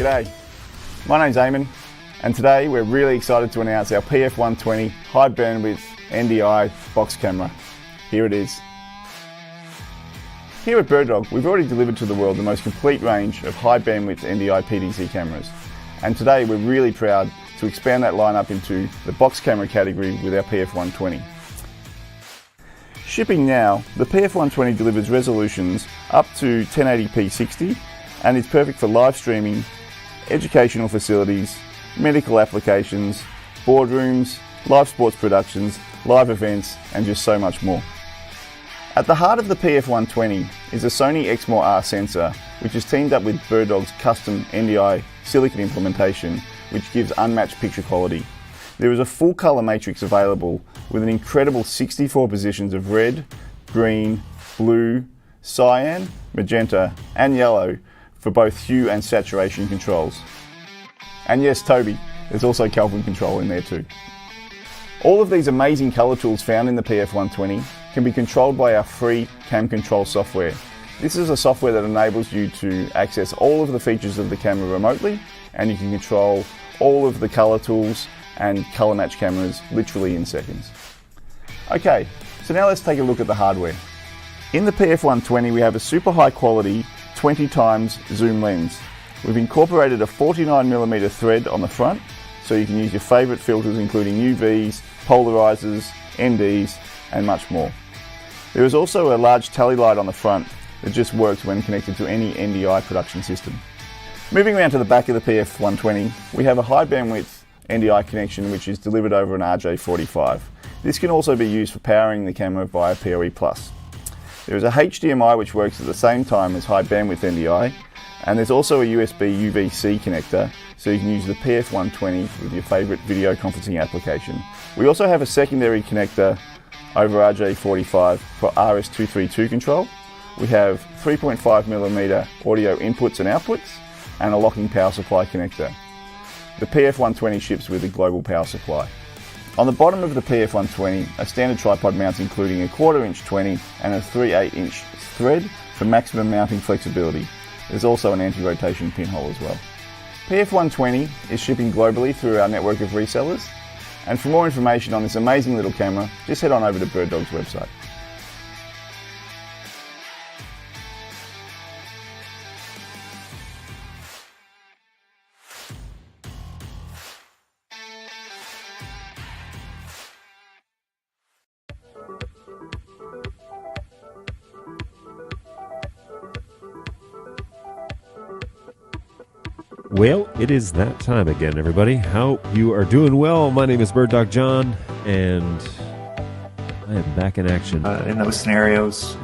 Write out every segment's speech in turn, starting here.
G'day, my name's Eamon, and today we're really excited to announce our PF120 high bandwidth NDI box camera. Here it is. Here at BirdDog, we've already delivered to the world the most complete range of high bandwidth NDI PDC cameras, and today we're really proud to expand that lineup into the box camera category with our PF120. Shipping now, the PF120 delivers resolutions up to 1080p 60 and is perfect for live streaming, educational facilities, medical applications, boardrooms, live sports productions, live events, and just so much more. At the heart of the PF120 is a Sony Exmor-R sensor, which is teamed up with BirdDog's custom NDI silicon implementation, which gives unmatched picture quality. There is a full colour matrix available with an incredible 64 positions of red, green, blue, cyan, magenta and yellow for both hue and saturation controls. And yes, Toby, there's also Kelvin control in there too. All of these amazing colour tools found in the PF120 can be controlled by our free Cam Control software. This is a software that enables you to access all of the features of the camera remotely, and you can control all of the colour tools and colour match cameras literally in seconds. Okay, so now let's take a look at the hardware. In the PF120 we have a super high quality 20x zoom lens. We've incorporated a 49mm thread on the front, so you can use your favourite filters including UVs, polarizers, NDs and much more. There is also a large tally light on the front that just works when connected to any NDI production system. Moving around to the back of the PF120, we have a high bandwidth NDI connection which is delivered over an RJ45. This can also be used for powering the camera via PoE+. There is a HDMI which works at the same time as high bandwidth NDI, and there's also a USB UVC connector, so you can use the PF120 with your favourite video conferencing application. We also have a secondary connector over RJ45 for RS232 control. We have 3.5mm audio inputs and outputs, and a locking power supply connector. The PF120 ships with a global power supply. On the bottom of the PF120 are standard tripod mounts including a 1/4 inch 20 and a 3/8 inch thread for maximum mounting flexibility. There's also an anti-rotation pinhole as well. PF120 is shipping globally through our network of resellers, and for more information on this amazing little camera, just head on over to BirdDog's website. Well, it is that time again, everybody. Hope you are doing well. My name is BirdDog John, and I am back in action. In those scenarios,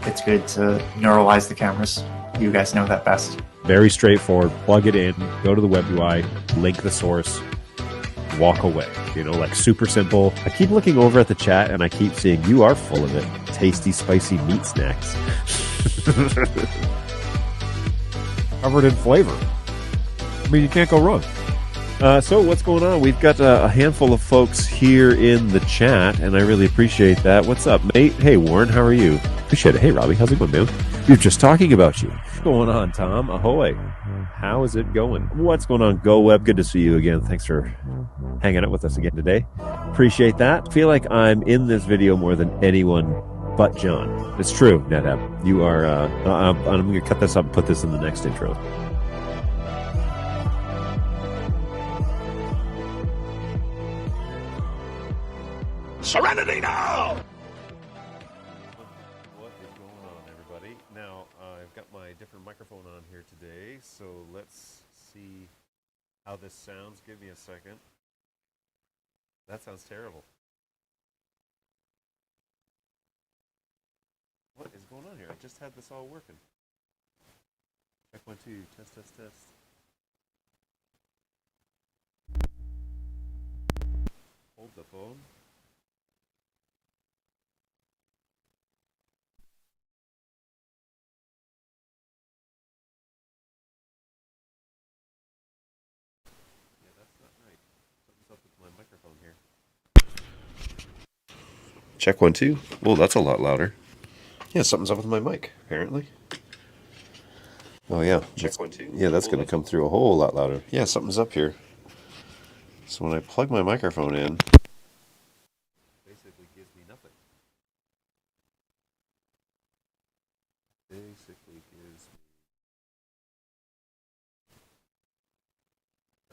it's good to neuralize the cameras. You guys know that best. Very straightforward. Plug it in, go to the web UI, link the source, walk away. You know, like super simple. I keep looking over at the chat, and I keep seeing you are full of it. Tasty, spicy meat snacks. Covered in flavor. I mean, you can't go wrong. So what's going on? We've got a handful of folks here in the chat, and I really appreciate that. What's up, mate? Hey, Warren, how are you? Appreciate it. Hey, Robbie, how's it going, man? We were just talking about you. What's going on, Tom? Ahoy. How is it going? What's going on, Go Web? Good to see you again. Thanks for hanging out with us again today. Appreciate that. Feel like I'm in this video more than anyone but John. It's true, NetApp. You are, I'm going to cut this up and put this in the next intro. Serenity now! What is going on, everybody? Now, I've got my different microphone on here today, so let's see how this sounds. Give me a second. That sounds terrible. What is going on here? I just had this all working. Check 1, 2, test, test, test. Hold the phone. Yeah, that's not right. Something's up with my microphone here. Check 1, 2. Well, that's a lot louder. Yeah, something's up with my mic, apparently. Oh yeah, that's going to come through a whole lot louder. Yeah, something's up here. So when I plug my microphone in, basically gives me nothing. Basically gives me.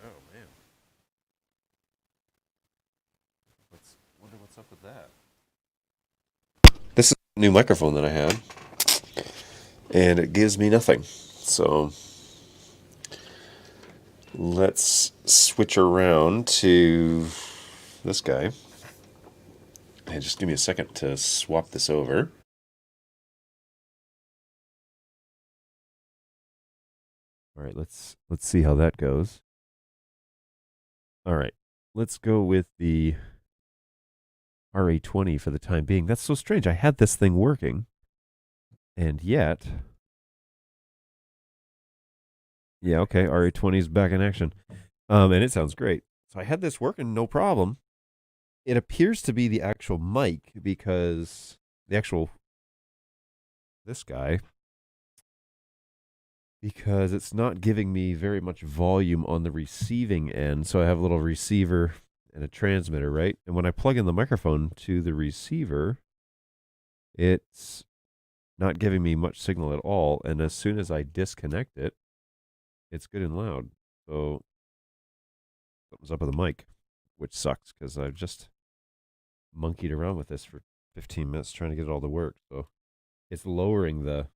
Oh man, wonder what's up with that. This is a new microphone that I had, and it gives me nothing. So let's switch around to this guy. Hey, just give me a second to swap this over. All right, let's see how that goes. All right, let's go with the RA20 for the time being. That's so strange. I had this thing working, and yet, yeah, okay, RA20 is back in action, and it sounds great. So I had this working, no problem. It appears to be the actual mic because this guy, because it's not giving me very much volume on the receiving end. So I have a little receiver and a transmitter, right? And when I plug in the microphone to the receiver, it's not giving me much signal at all. And as soon as I disconnect it, it's good and loud. So something's up with the mic, which sucks because I've just monkeyed around with this for 15 minutes trying to get it all to work. So it's lowering the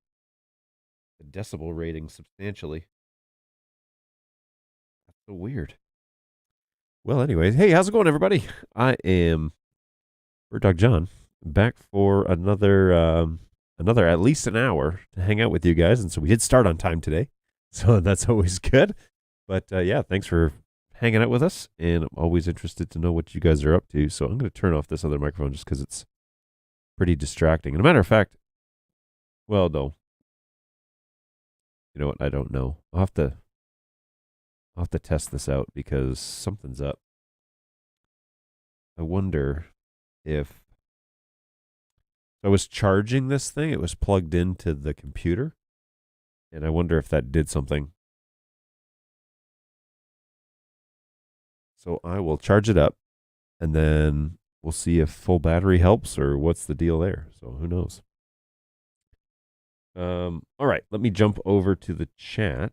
decibel rating substantially. That's so weird. Well, anyways, hey, how's it going, everybody? I am BirdDog John, back for another at least an hour to hang out with you guys, and so we did start on time today, so that's always good. But yeah, thanks for hanging out with us, and I'm always interested to know what you guys are up to. So I'm going to turn off this other microphone just because it's pretty distracting. And a matter of fact, well, no, you know what? I don't know. I'll have to test this out because something's up. I wonder if I was charging this thing, it was plugged into the computer, and I wonder if that did something. So I will charge it up, and then we'll see if full battery helps or what's the deal there. So who knows? All right, let me jump over to the chat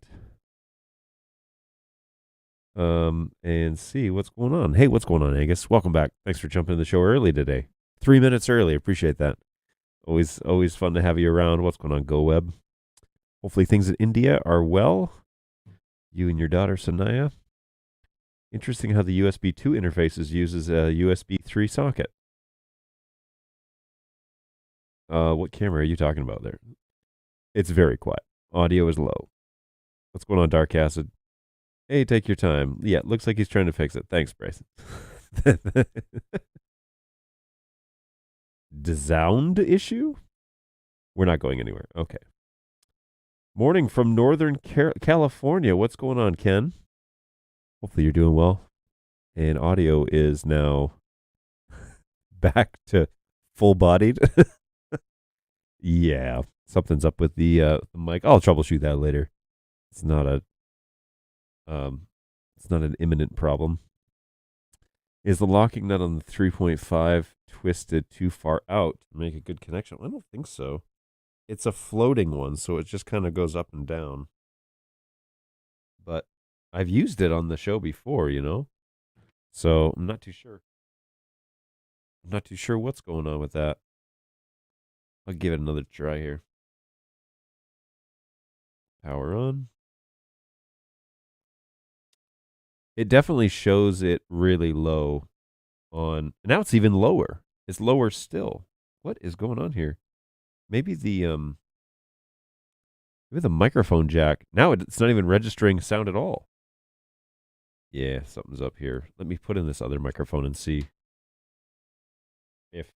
and see what's going on. Hey, what's going on, Angus? Welcome back. Thanks for jumping in the show early today. 3 minutes early. Appreciate that. Always fun to have you around. What's going on, GoWeb? Hopefully things in India are well. You and your daughter, Sanaya. Interesting how the USB 2 interfaces uses a USB 3 socket. What camera are you talking about there? It's very quiet. Audio is low. What's going on, Dark Acid? Hey, take your time. Yeah, looks like he's trying to fix it. Thanks, Bryson. The sound issue? We're not going anywhere. Okay. Morning from Northern California. What's going on, Ken? Hopefully you're doing well. And audio is now back to full-bodied. Yeah, something's up with the mic. I'll troubleshoot that later. It's not an imminent problem. Is the locking nut on the 3.5 twisted too far out to make a good connection? I don't think so. It's a floating one, so it just kind of goes up and down. But I've used it on the show before, you know? So I'm not too sure. I'm not too sure what's going on with that. I'll give it another try here. Power on. It definitely shows it really low on. Now it's even lower. It's lower still. What is going on here? Maybe the microphone jack. Now it's not even registering sound at all. Yeah, something's up here. Let me put in this other microphone and see if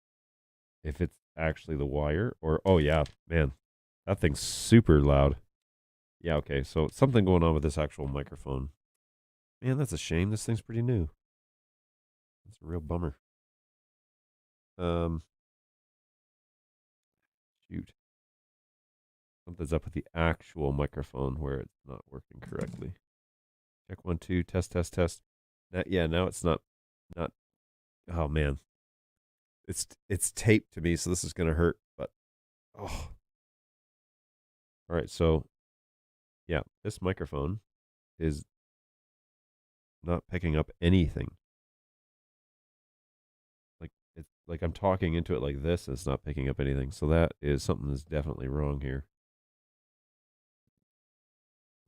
it's actually the wire or oh yeah, man. That thing's super loud. Yeah, okay. So something going on with this actual microphone. Man, that's a shame. This thing's pretty new. That's a real bummer. Shoot. Something's up with the actual microphone where it's not working correctly. Check 1, 2, test, test, test. Now it's not. Oh man, it's taped to me, so this is gonna hurt. But oh, all right. So yeah, this microphone is not picking up anything. Like it's like I'm talking into it like this, and it's not picking up anything. So that is something that's definitely wrong here.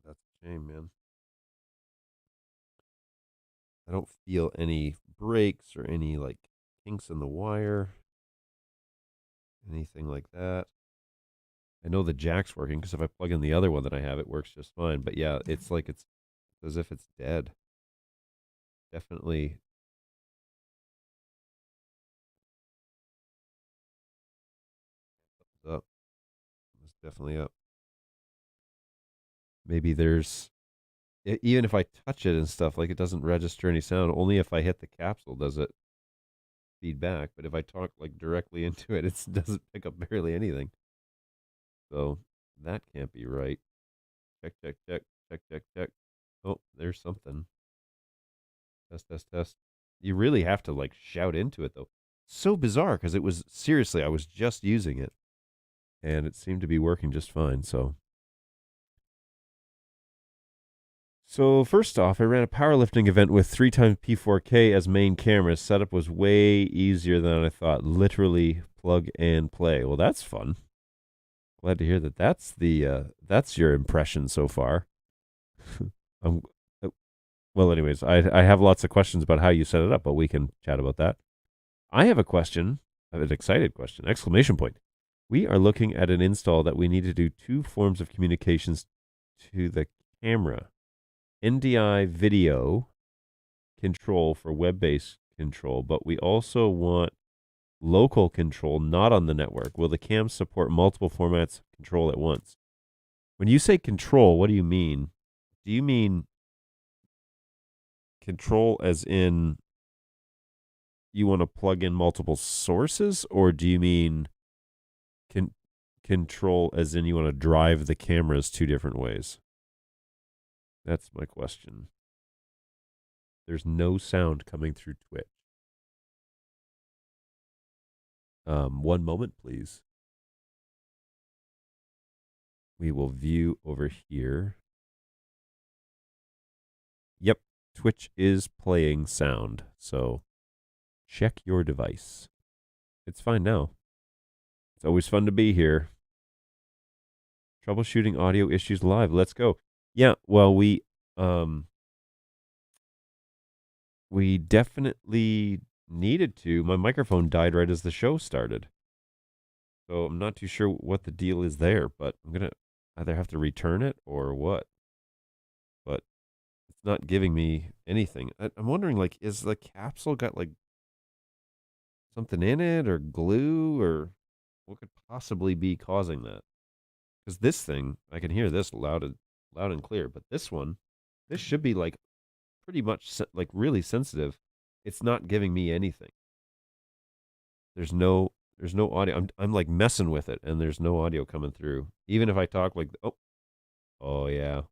That's a shame, man. I don't feel any breaks or any like kinks in the wire, anything like that. I know the jack's working because if I plug in the other one that I have, it works just fine. But yeah, it's like it's as if it's dead. Definitely. Up. It's definitely up. Maybe there's even if I touch it and stuff, like it doesn't register any sound. Only if I hit the capsule does it feedback. But if I talk like directly into it, it doesn't pick up barely anything. So that can't be right. Check, check, check, check, check, check. Oh, there's something. Test, test, test. You really have to like shout into it though. So bizarre because it was seriously, I was just using it and it seemed to be working just fine. So first off, I ran a powerlifting event with 3x P4K as main camera. Setup was way easier than I thought. Literally plug and play. Well, that's fun. Glad to hear that. That's your impression so far. Well, anyways, I have lots of questions about how you set it up, but we can chat about that. I have a question. I have an excited question. Exclamation point. We are looking at an install that we need to do 2 forms of communications to the camera. NDI video control for web-based control, but we also want local control not on the network. Will the cam support multiple formats control at once? When you say control, what do you mean? Do you mean control as in you want to plug in multiple sources, or do you mean control as in you want to drive the cameras 2 different ways? That's my question. There's no sound coming through Twitch. 1 moment, please. We will view over here. Yep, Twitch is playing sound, so check your device. It's fine now. It's always fun to be here. Troubleshooting audio issues live. Let's go. Yeah, well, we definitely needed to. My microphone died right as the show started. So I'm not too sure what the deal is there, but I'm going to either have to return it or what. But it's not giving me anything. I'm wondering, like, is the capsule got, like, something in it or glue or what could possibly be causing that? Because this thing, I can hear this loud and clear, but this one, this should be, like, pretty much, like, really sensitive. It's not giving me anything. There's no audio. I'm like messing with it, and there's no audio coming through. Even if I talk like, oh yeah,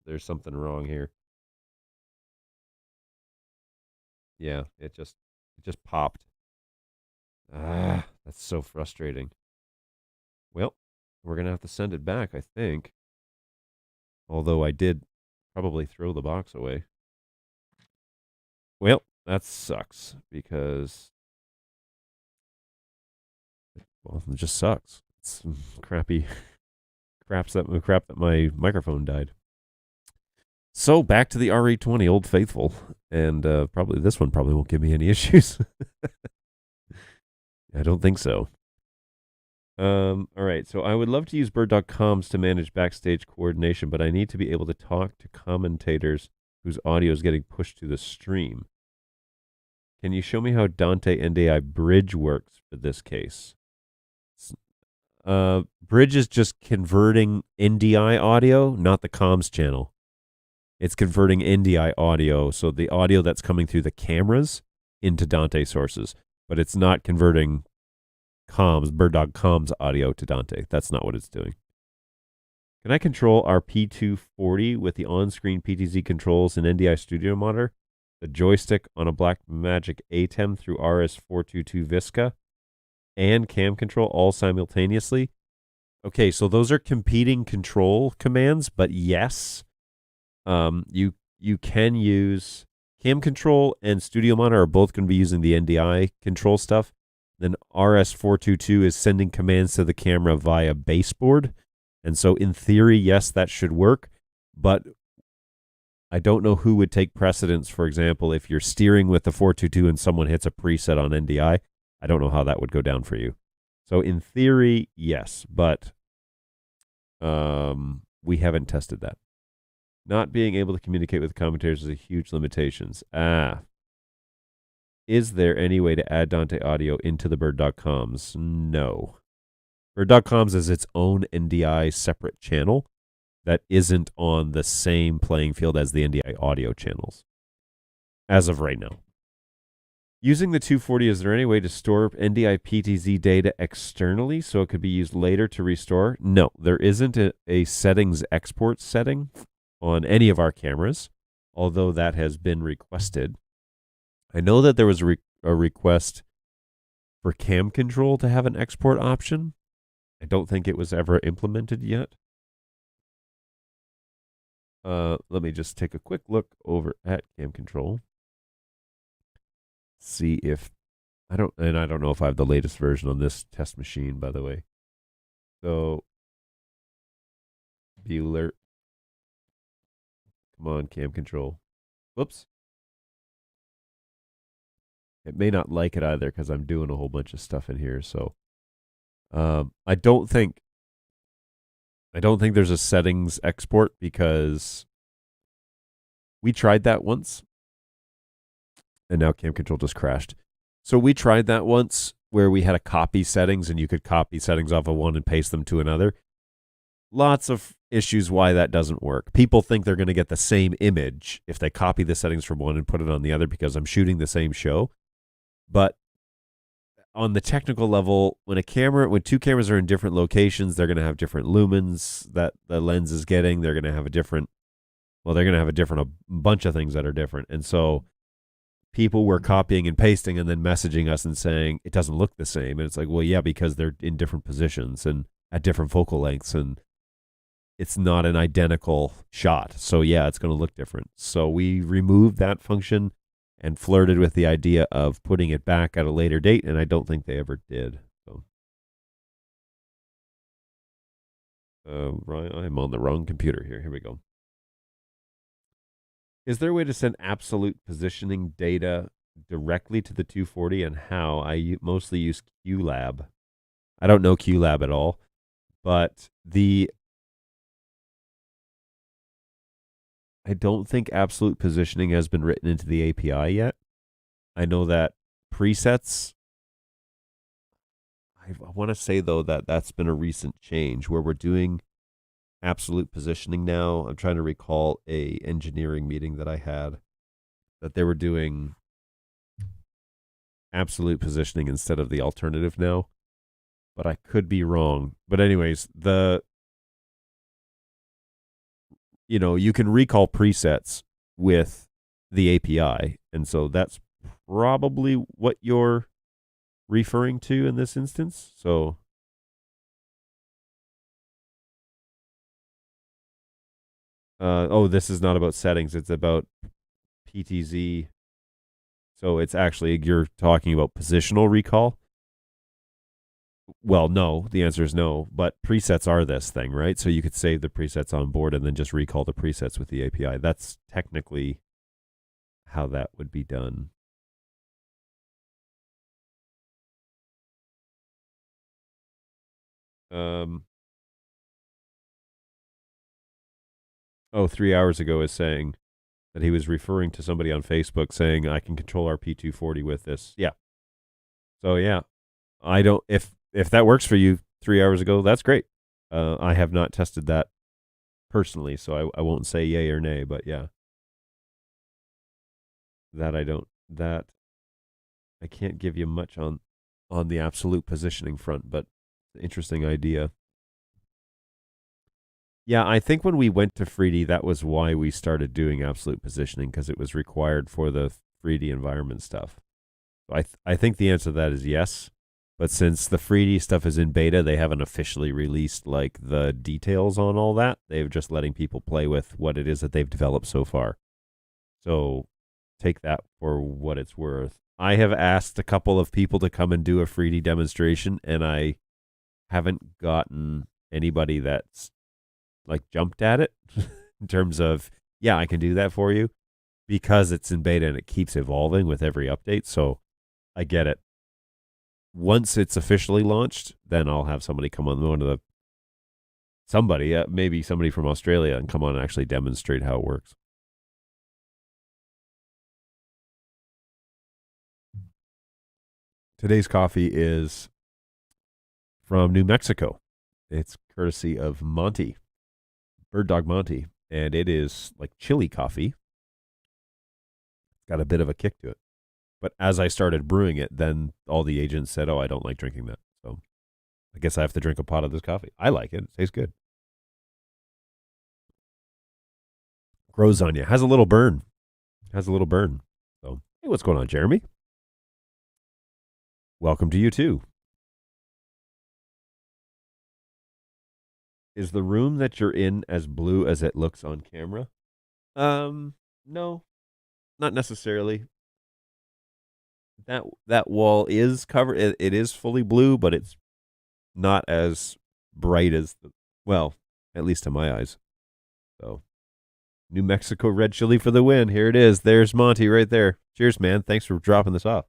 there's something wrong here. Yeah, it just popped. Ah, that's so frustrating. Well, we're gonna have to send it back, I think. Although I did probably throw the box away. Well, that sucks because, well, it just sucks. It's crap that my microphone died. So back to the RE20, Old Faithful, and probably this one probably won't give me any issues. I don't think so. All right, so I would love to use BirdDog comms to manage backstage coordination, but I need to be able to talk to commentators whose audio is getting pushed to the stream. Can you show me how Dante NDI Bridge works for this case? Bridge is just converting NDI audio, not the comms channel. It's converting NDI audio, so the audio that's coming through the cameras into Dante sources, but it's not converting BirdDog comms audio to Dante. That's not what it's doing. Can I control our P240 with the on-screen PTZ controls and NDI Studio monitor, the joystick on a Blackmagic ATEM through RS422 Visca, and cam control all simultaneously? Okay, so those are competing control commands, but yes, you can use cam control and Studio Monitor are both going to be using the NDI control stuff. Then RS422 is sending commands to the camera via baseboard. And so in theory, yes, that should work. But I don't know who would take precedence, for example, if you're steering with the 422 and someone hits a preset on NDI. I don't know how that would go down for you. So in theory, yes, but we haven't tested that. Not being able to communicate with commentators is a huge limitations. Is there any way to add Dante audio into the BirdDog comms? No. BirdDog comms is its own NDI separate channel that isn't on the same playing field as the NDI audio channels as of right now. Using the 240, is there any way to store NDI PTZ data externally so it could be used later to restore? No, there isn't a settings export setting on any of our cameras, although that has been requested. I know that there was a request for cam control to have an export option. I don't think it was ever implemented yet. Let me just take a quick look over at cam control. See if I don't know if I have the latest version on this test machine, by the way. So Bueller. Come on, cam control. Whoops. It may not like it either because I'm doing a whole bunch of stuff in here. So I don't think there's a settings export because we tried that once. And now cam control just crashed. So we tried that once where we had a copy settings and you could copy settings off of one and paste them to another. Lots of issues why that doesn't work. People think they're going to get the same image if they copy the settings from one and put it on the other because I'm shooting the same show. But on the technical level, when two cameras are in different locations, they're going to have different lumens that the lens is getting. They're going to have a bunch of things that are different. And so people were copying and pasting and then messaging us and saying it doesn't look the same. And it's like, well, yeah, because they're in different positions and at different focal lengths, and it's not an identical shot. So yeah, it's going to look different. So we removed that function and flirted with the idea of putting it back at a later date, and I don't think they ever did. So right, I'm on the wrong computer here. Here we go. Is there a way to send absolute positioning data directly to the 240 and how? I mostly use QLab. I don't know QLab at all, but I don't think absolute positioning has been written into the API yet. I know that presets, I want to say though that that's been a recent change where we're doing absolute positioning now. I'm trying to recall a engineering meeting that I had that they were doing absolute positioning instead of the alternative now, but I could be wrong. But anyways, you can recall presets with the API, and so that's probably what you're referring to in this instance. So this is not about settings. It's about PTZ. So it's actually, you're talking about positional recall. Well, no, the answer is no, but presets are this thing, right? So you could save the presets on board and then just recall the presets with the API. That's technically how that would be done. Oh, 3 hours ago is saying that he was referring to somebody on Facebook saying, I can control our P240 with this. Yeah. So yeah, I don't, if that works for you 3 hours ago, that's great. I have not tested that personally, so I won't say yay or nay, but yeah. That I can't give you much on the absolute positioning front, but interesting idea. Yeah, I think when we went to 3D, that was why we started doing absolute positioning, because it was required for the 3D environment stuff. I think the answer to that is yes. But since the 3D stuff is in beta, they haven't officially released like the details on all that. They're just letting people play with what it is that they've developed so far. So take that for what it's worth. I have asked a couple of people to come and do a 3D demonstration, and I haven't gotten anybody that's like jumped at it in terms of, yeah, I can do that for you, because it's in beta and it keeps evolving with every update. So I get it. Once it's officially launched, then I'll have somebody come on maybe somebody from Australia, and come on and actually demonstrate how it works. Today's coffee is from New Mexico. It's courtesy of Monty, BirdDog Monty, and it is like chili coffee. It's got a bit of a kick to it. But as I started brewing it, then all the agents said, "Oh, I don't like drinking that." So I guess I have to drink a pot of this coffee. I like it. It tastes good. Grows on you. Has a little burn. So, hey, what's going on, Jeremy? Welcome to you too. Is the room that you're in as blue as it looks on camera? No, not necessarily. That wall is covered. It is fully blue, but it's not as bright as at least to my eyes. So, New Mexico red chili for the win. Here it is. There's Monty right there. Cheers, man. Thanks for dropping this off.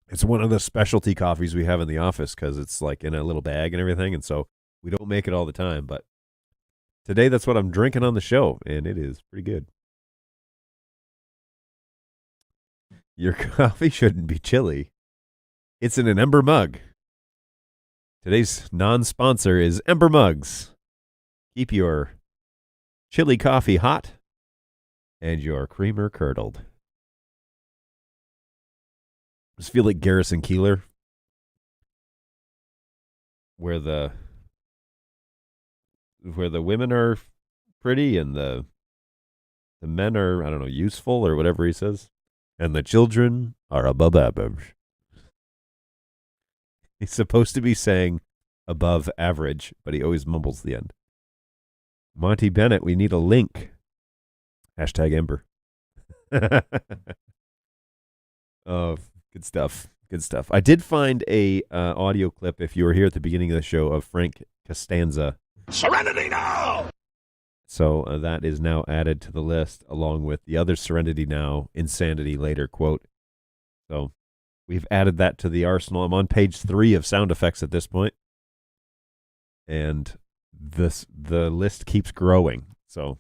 It's one of the specialty coffees we have in the office because it's like in a little bag and everything, and so we don't make it all the time. But today, that's what I'm drinking on the show, and it is pretty good. Your coffee shouldn't be chilly. It's in an Ember mug. Today's non-sponsor is Ember Mugs. Keep your chili coffee hot and your creamer curdled. I just feel like Garrison Keillor, where the women are pretty and the men are, I don't know, useful or whatever he says, and the children are above average. He's supposed to be saying above average, but he always mumbles the end. Monty Bennett, we need a link. Hashtag Ember. Oh, good stuff. Good stuff. I did find a audio clip, if you were here at the beginning of the show, of Frank Costanza. Serenity now! So that is now added to the list, along with the other Serenity Now, Insanity Later quote. So we've added that to the arsenal. I'm on page 3 of sound effects at this point. And the list keeps growing. So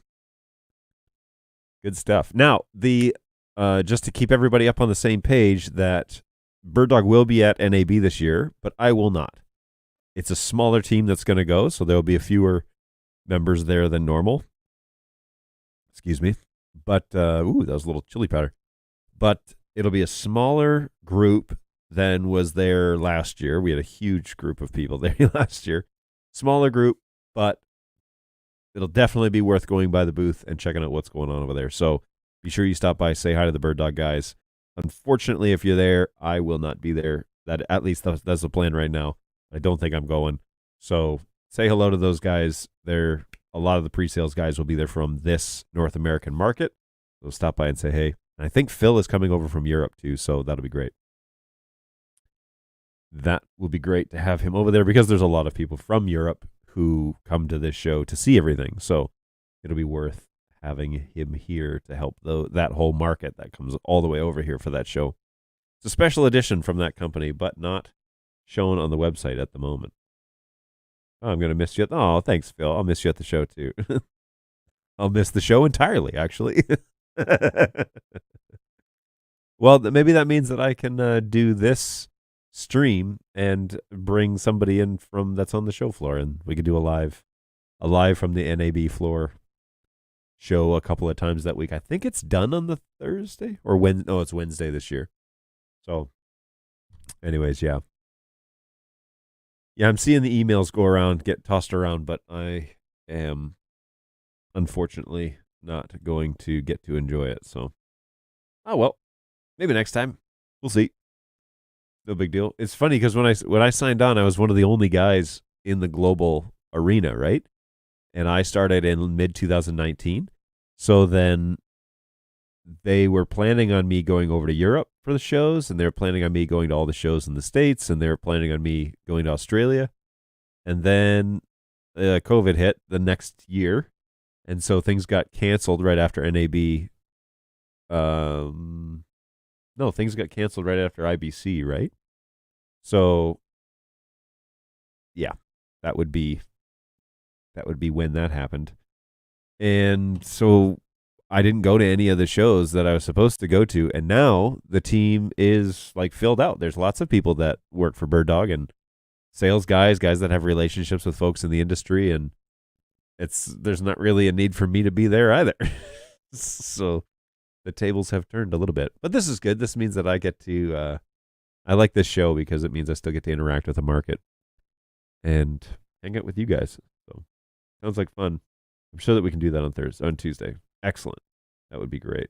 good stuff. Now, just to keep everybody up on the same page, that BirdDog will be at NAB this year, but I will not. It's a smaller team that's going to go, so there will be a fewer members there than normal. Excuse me. But, that was a little chili powder. But it'll be a smaller group than was there last year. We had a huge group of people there last year. Smaller group, but it'll definitely be worth going by the booth and checking out what's going on over there. So be sure you stop by, say hi to the BirdDog guys. Unfortunately, if you're there, I will not be there. At least that's the plan right now. I don't think I'm going. So say hello to those guys. A lot of the pre-sales guys will be there from this North American market. So stop by and say hey. And I think Phil is coming over from Europe too, so that'll be great. That will be great to have him over there because there's a lot of people from Europe who come to this show to see everything. So it'll be worth having him here to help that whole market that comes all the way over here for that show. It's a special edition from that company, but not shown on the website at the moment. Oh, I'm going to miss you. Oh, thanks, Phil. I'll miss you at the show, too. I'll miss the show entirely, actually. Well, maybe that means that I can do this stream and bring somebody in that's on the show floor, and we could do a live from the NAB floor show a couple of times that week. I think it's done on the Thursday or Wednesday. No, it's Wednesday this year. So anyways, yeah. Yeah, I'm seeing the emails go around, get tossed around, but I am unfortunately not going to get to enjoy it. So, oh well, maybe next time. We'll see. No big deal. It's funny because when I signed on, I was one of the only guys in the global arena, right? And I started in mid 2019. So then they were planning on me going over to Europe for the shows, and they were planning on me going to all the shows in the States, and they were planning on me going to Australia. And then COVID hit the next year, and so things got canceled right after NAB. No, things got canceled right after IBC, right? So, yeah, that would be when that happened. And so I didn't go to any of the shows that I was supposed to go to, and now the team is like filled out. There's lots of people that work for BirdDog and sales guys that have relationships with folks in the industry, and there's not really a need for me to be there either. So the tables have turned a little bit, but this is good. This means that I get to. I like this show because it means I still get to interact with the market and hang out with you guys. So sounds like fun. I'm sure that we can do that on Tuesday. Excellent. That would be great.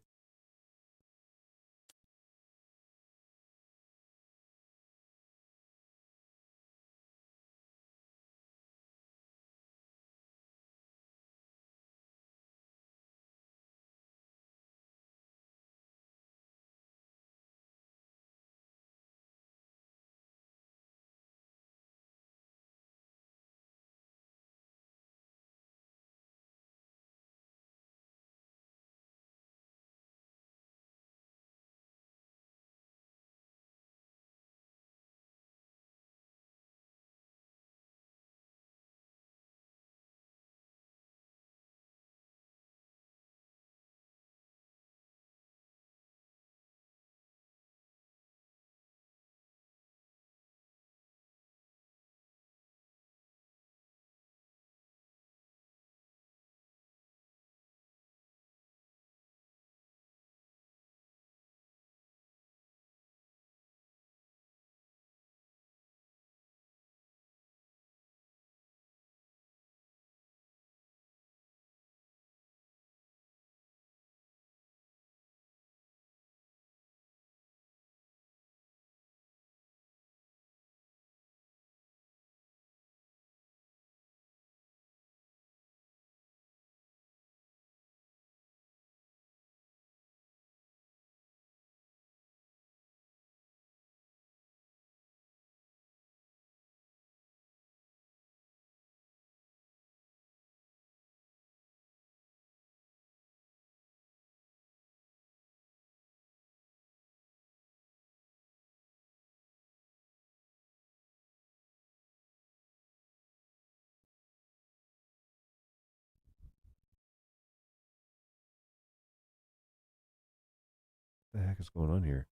What the heck is going on here?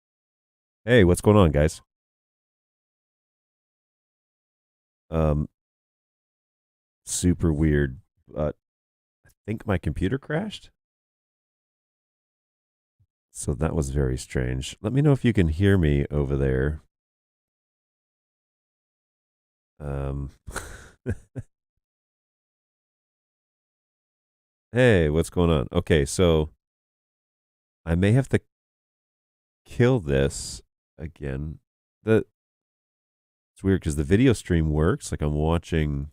Hey, what's going on, guys? Super weird. I think my computer crashed. So that was very strange. Let me know if you can hear me over there. Hey, what's going on? Okay, so I may have to kill this again. It's weird because the video stream works. Like I'm watching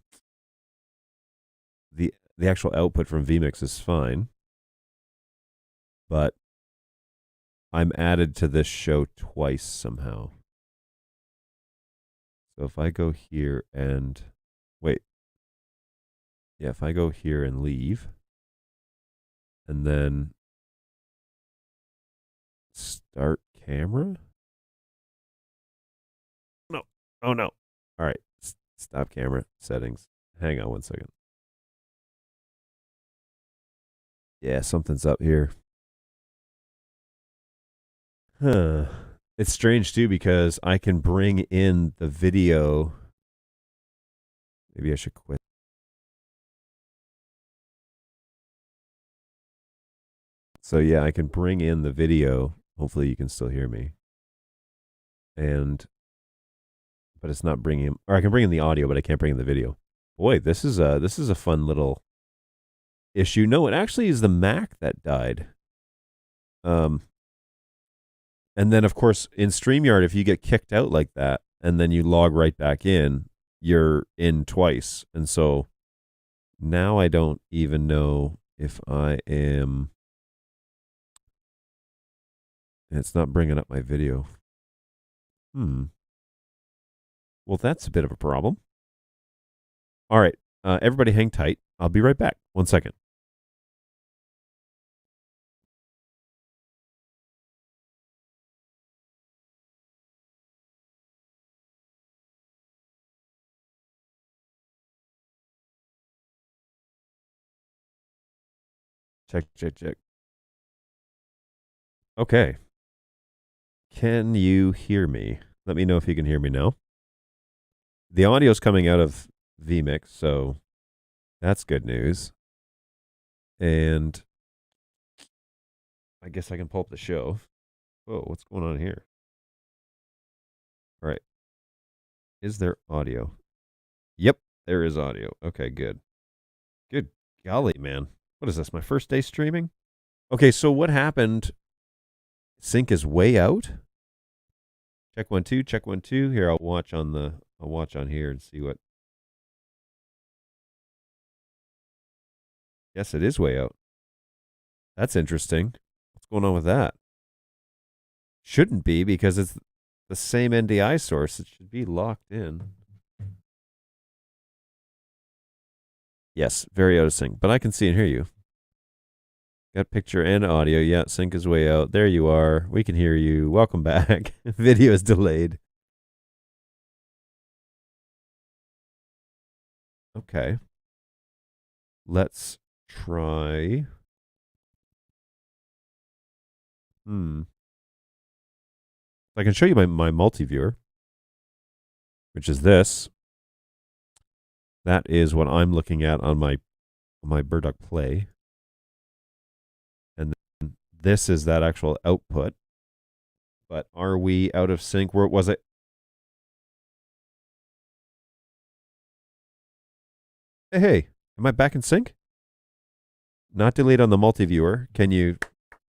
the actual output from vMix is fine, but I'm added to this show twice somehow. So if I go here and wait, yeah, if I go here and leave, and then start camera. No, oh no. All right, stop camera settings. Hang on one second. Yeah, something's up here. Huh. It's strange too because I can bring in the video. Maybe I should quit. So yeah, I can bring in the video. Hopefully you can still hear me. but it's not bringing, or I can bring in the audio, but I can't bring in the video. Boy, this is a fun little issue. No, it actually is the Mac that died. And then of course in StreamYard, if you get kicked out like that and then you log right back in, you're in twice. And so now I don't even know if I am. It's not bringing up my video. Well, that's a bit of a problem. All right. Everybody hang tight. I'll be right back. 1 second. Check. Okay. Can you hear me? Let me know if you can hear me now. The audio is coming out of vMix, so that's good news. And I guess I can pull up the show. Whoa, what's going on here? All right. Is there audio? Yep, there is audio. Okay, good. Good golly, man. What is this, my first day streaming? Okay, so what happened? Sync is way out? Check 1 2, check 1 2. Here, I'll watch on here and see what. Yes, it is way out. That's interesting. What's going on with that? Shouldn't be, because it's the same NDI source. It should be locked in. Yes, very out of sync, but I can see and hear you. Got picture and audio. Yeah, sync is way out. There you are. We can hear you. Welcome back. Video is delayed. Okay. Let's try. I can show you my multi-viewer, which is this. That is what I'm looking at on my BirdDog Play. And then this is that actual output. But are we out of sync? Where was it? Hey, am I back in sync? Not delayed on the multi-viewer. Can you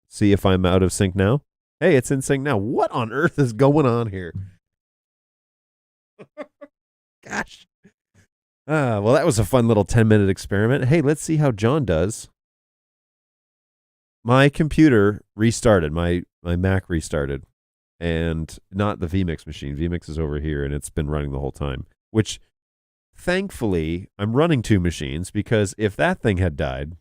see if I'm out of sync now? Hey, it's in sync now. What on earth is going on here? Gosh. Well, that was a fun little 10-minute experiment. Hey, let's see how John does. My computer restarted. My Mac restarted. And not the vMix machine. vMix is over here, and it's been running the whole time. Which, thankfully, I'm running 2 machines, because if that thing had died,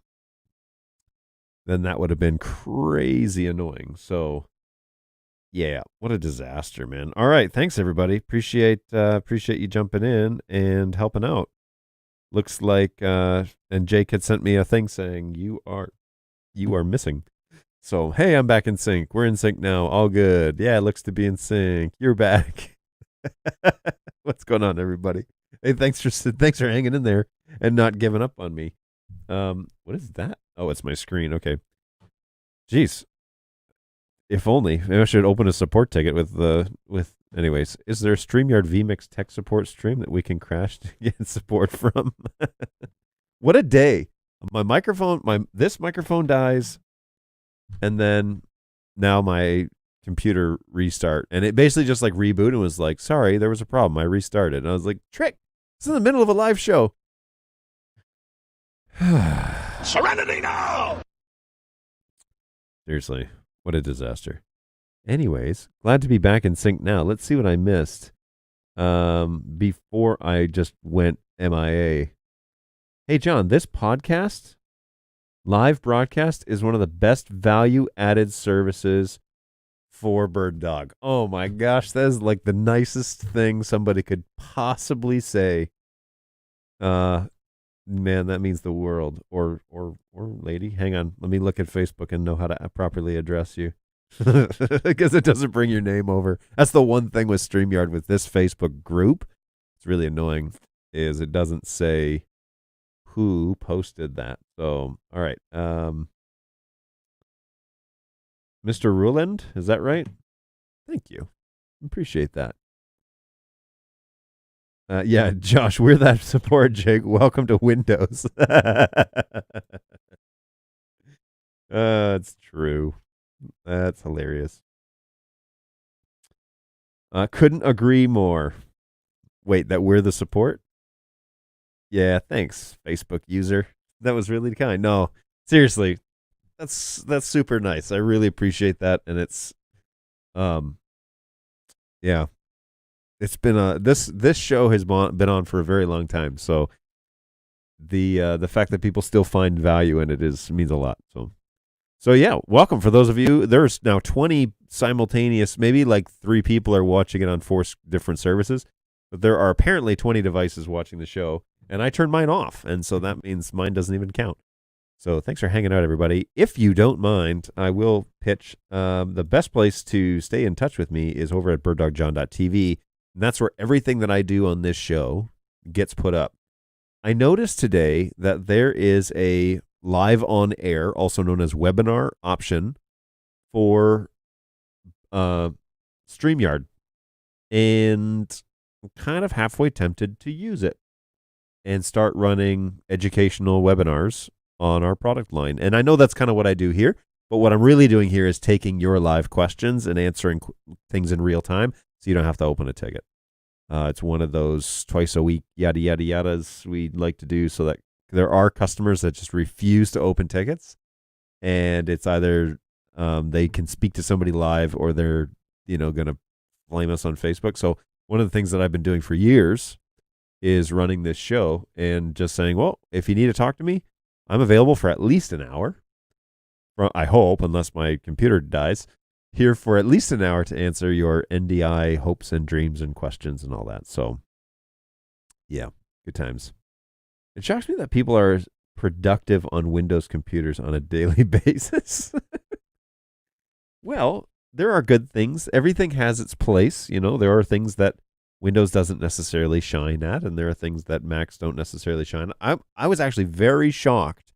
then that would have been crazy annoying. So, yeah, what a disaster, man. All right, thanks, everybody. Appreciate you jumping in and helping out. Looks like, and Jake had sent me a thing saying, you are missing. So, hey, I'm back in sync. We're in sync now. All good. Yeah, it looks to be in sync. You're back. What's going on, everybody? Hey, thanks for hanging in there and not giving up on me. What is that? Oh, it's my screen. Okay. Jeez. If only. Maybe I should open a support ticket with. Anyways, is there a StreamYard vMix tech support stream that we can crash to get support from? What a day! This microphone dies, and then now my computer restart, and it basically just like rebooted and was like, "Sorry, there was a problem. I restarted." And I was like, "Trick! It's in the middle of a live show." Serenity now! Seriously, what a disaster. Anyways, glad to be back in sync now. Let's see what I missed before I just went MIA. Hey, John, this podcast, live broadcast, is one of the best value-added services for BirdDog. Oh, my gosh, that is like the nicest thing somebody could possibly say. Man, that means the world. Or lady. Hang on. Let me look at Facebook and know how to properly address you. Because it doesn't bring your name over. That's the one thing with StreamYard with this Facebook group. It's really annoying. Is it doesn't say who posted that. So, all right. Mr. Ruland, is that right? Thank you. Appreciate that. Yeah, Josh, we're that support, Jake. Welcome to Windows. It's true. That's hilarious. Couldn't agree more. Wait, that we're the support? Yeah, thanks, Facebook user. That was really kind. No, seriously, that's super nice. I really appreciate that, and it's, yeah, it's been this show has been on for a very long time. So the fact that people still find value in it means a lot. So yeah, welcome for those of you. There's now 20 simultaneous, maybe like 3 people are watching it on 4 different services, but there are apparently 20 devices watching the show, and I turned mine off, and so that means mine doesn't even count. So thanks for hanging out, everybody. If you don't mind, I will pitch. The best place to stay in touch with me is over at birddogjohn.tv, and that's where everything that I do on this show gets put up. I noticed today that there is a live on air, also known as webinar option for StreamYard, and I'm kind of halfway tempted to use it and start running educational webinars on our product line. And I know that's kind of what I do here, but what I'm really doing here is taking your live questions and answering things in real time, so you don't have to open a ticket. It's one of those twice a week yada yada yadas we like to do, so that there are customers that just refuse to open tickets, and it's either they can speak to somebody live, or they're going to flame us on Facebook. So one of the things that I've been doing for years is running this show and just saying, well, if you need to talk to me, I'm available for at least an hour. I hope, unless my computer dies, here for at least an hour to answer your NDI hopes and dreams and questions and all that. So yeah, good times. It shocks me that people are productive on Windows computers on a daily basis. Well, there are good things. Everything has its place. There are things that Windows doesn't necessarily shine at, and there are things that Macs don't necessarily shine at. I was actually very shocked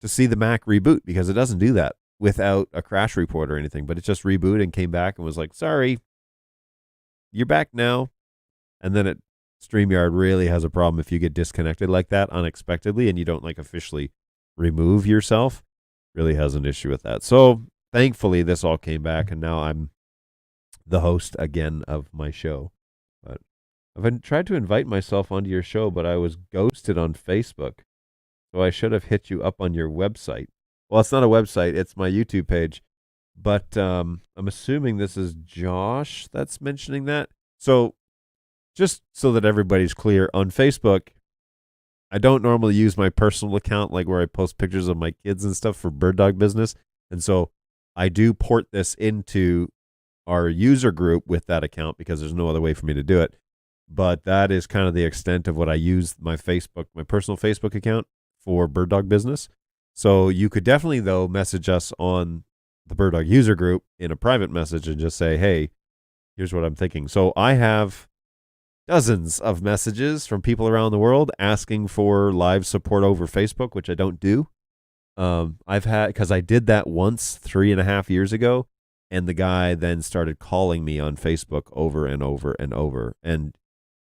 to see the Mac reboot, because it doesn't do that without a crash report or anything, but it just rebooted and came back and was like, sorry, you're back now. And then StreamYard really has a problem if you get disconnected like that unexpectedly and you don't officially remove yourself. Really has an issue with that. So thankfully this all came back, and now I'm the host again of my show. But I've tried to invite myself onto your show, but I was ghosted on Facebook. So I should have hit you up on your website. Well, it's not a website, it's my YouTube page. But I'm assuming this is Josh that's mentioning that. So just so that everybody's clear, on Facebook, I don't normally use my personal account, like where I post pictures of my kids and stuff for BirdDog Business. And so I do port this into our user group with that account, because there's no other way for me to do it. But that is kind of the extent of what I use my personal Facebook account for BirdDog Business. So you could definitely, though, message us on the BirdDog user group in a private message and just say, hey, here's what I'm thinking. So I have dozens of messages from people around the world asking for live support over Facebook, which I don't do. Because I did that once 3.5 years ago, and the guy then started calling me on Facebook over and over and over. And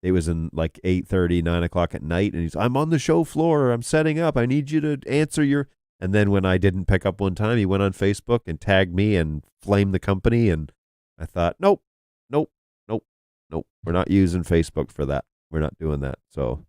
it was in 8:30, 9 o'clock at night, and I'm on the show floor, I'm setting up, I need you to answer your... And then when I didn't pick up one time, he went on Facebook and tagged me and flamed the company, and I thought, nope, we're not using Facebook for that. We're not doing that. So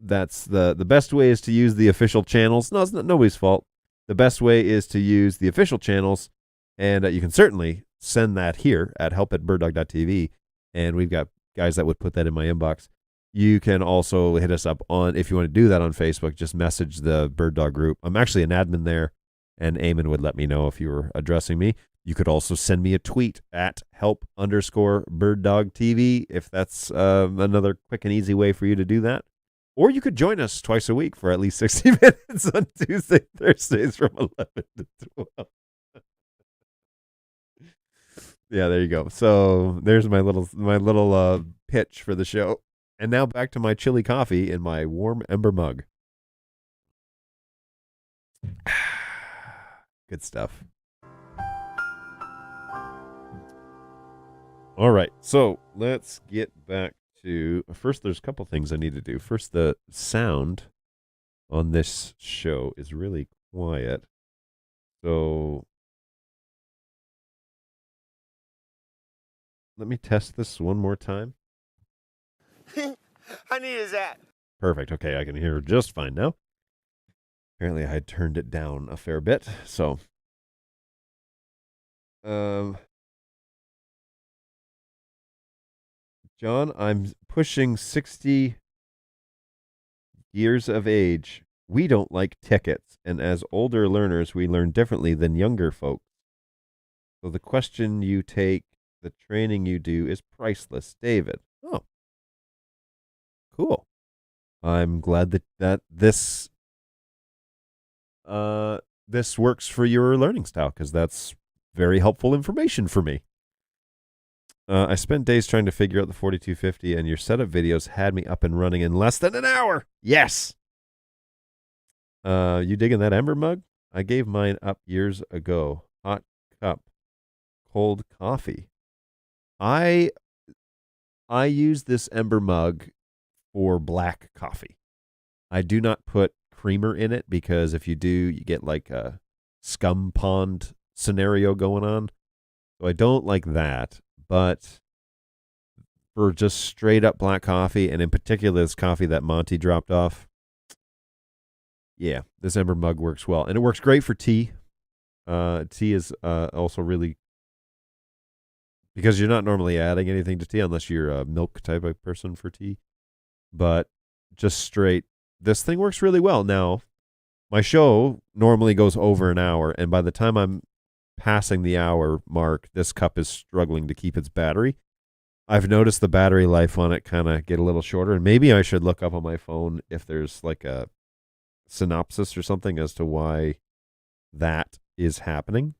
that's the best way is to use the official channels. No, it's not nobody's fault. The best way is to use the official channels, and you can certainly send that here at help@birddog.tv, and we've got guys that would put that in my inbox. You can also hit us up on, if you want to do that on Facebook, just message the BirdDog group. I'm actually an admin there, and Eamon would let me know if you were addressing me. You could also send me a tweet at help_BirdDogTV if that's another quick and easy way for you to do that. Or you could join us twice a week for at least 60 minutes on Tuesday, Thursdays from 11 to 12. Yeah, there you go. So there's my little pitch for the show. And now back to my chili coffee in my warm ember mug. Good stuff. All right, so let's get back to first. There's a couple things I need to do. First, the sound on this show is really quiet, so let me test this one more time. I needed that. Perfect. Okay, I can hear just fine now. Apparently, I had turned it down a fair bit. So, John, I'm pushing 60 years of age. We don't like tickets, and as older learners, we learn differently than younger folks. So the question you take, the training you do is priceless. David. Oh, cool. I'm glad that this this works for your learning style, because that's very helpful information for me. I spent days trying to figure out the 4250, and your setup videos had me up and running in less than an hour. Yes. You digging that Ember mug? I gave mine up years ago. Hot cup, cold coffee. I use this Ember mug for black coffee. I do not put creamer in it, because if you do, you get like a scum pond scenario going on. So I don't like that. But for just straight up black coffee, and in particular this coffee that Monty dropped off, yeah, this Ember mug works well. And it works great for tea. Tea is also really, because you're not normally adding anything to tea unless you're a milk type of person for tea. But just straight, this thing works really well. Now, my show normally goes over an hour, and by the time I'm passing the hour mark, this cup is struggling to keep its battery. I've noticed the battery life on it kind of get a little shorter, and maybe I should look up on my phone if there's like a synopsis or something as to why that is happening.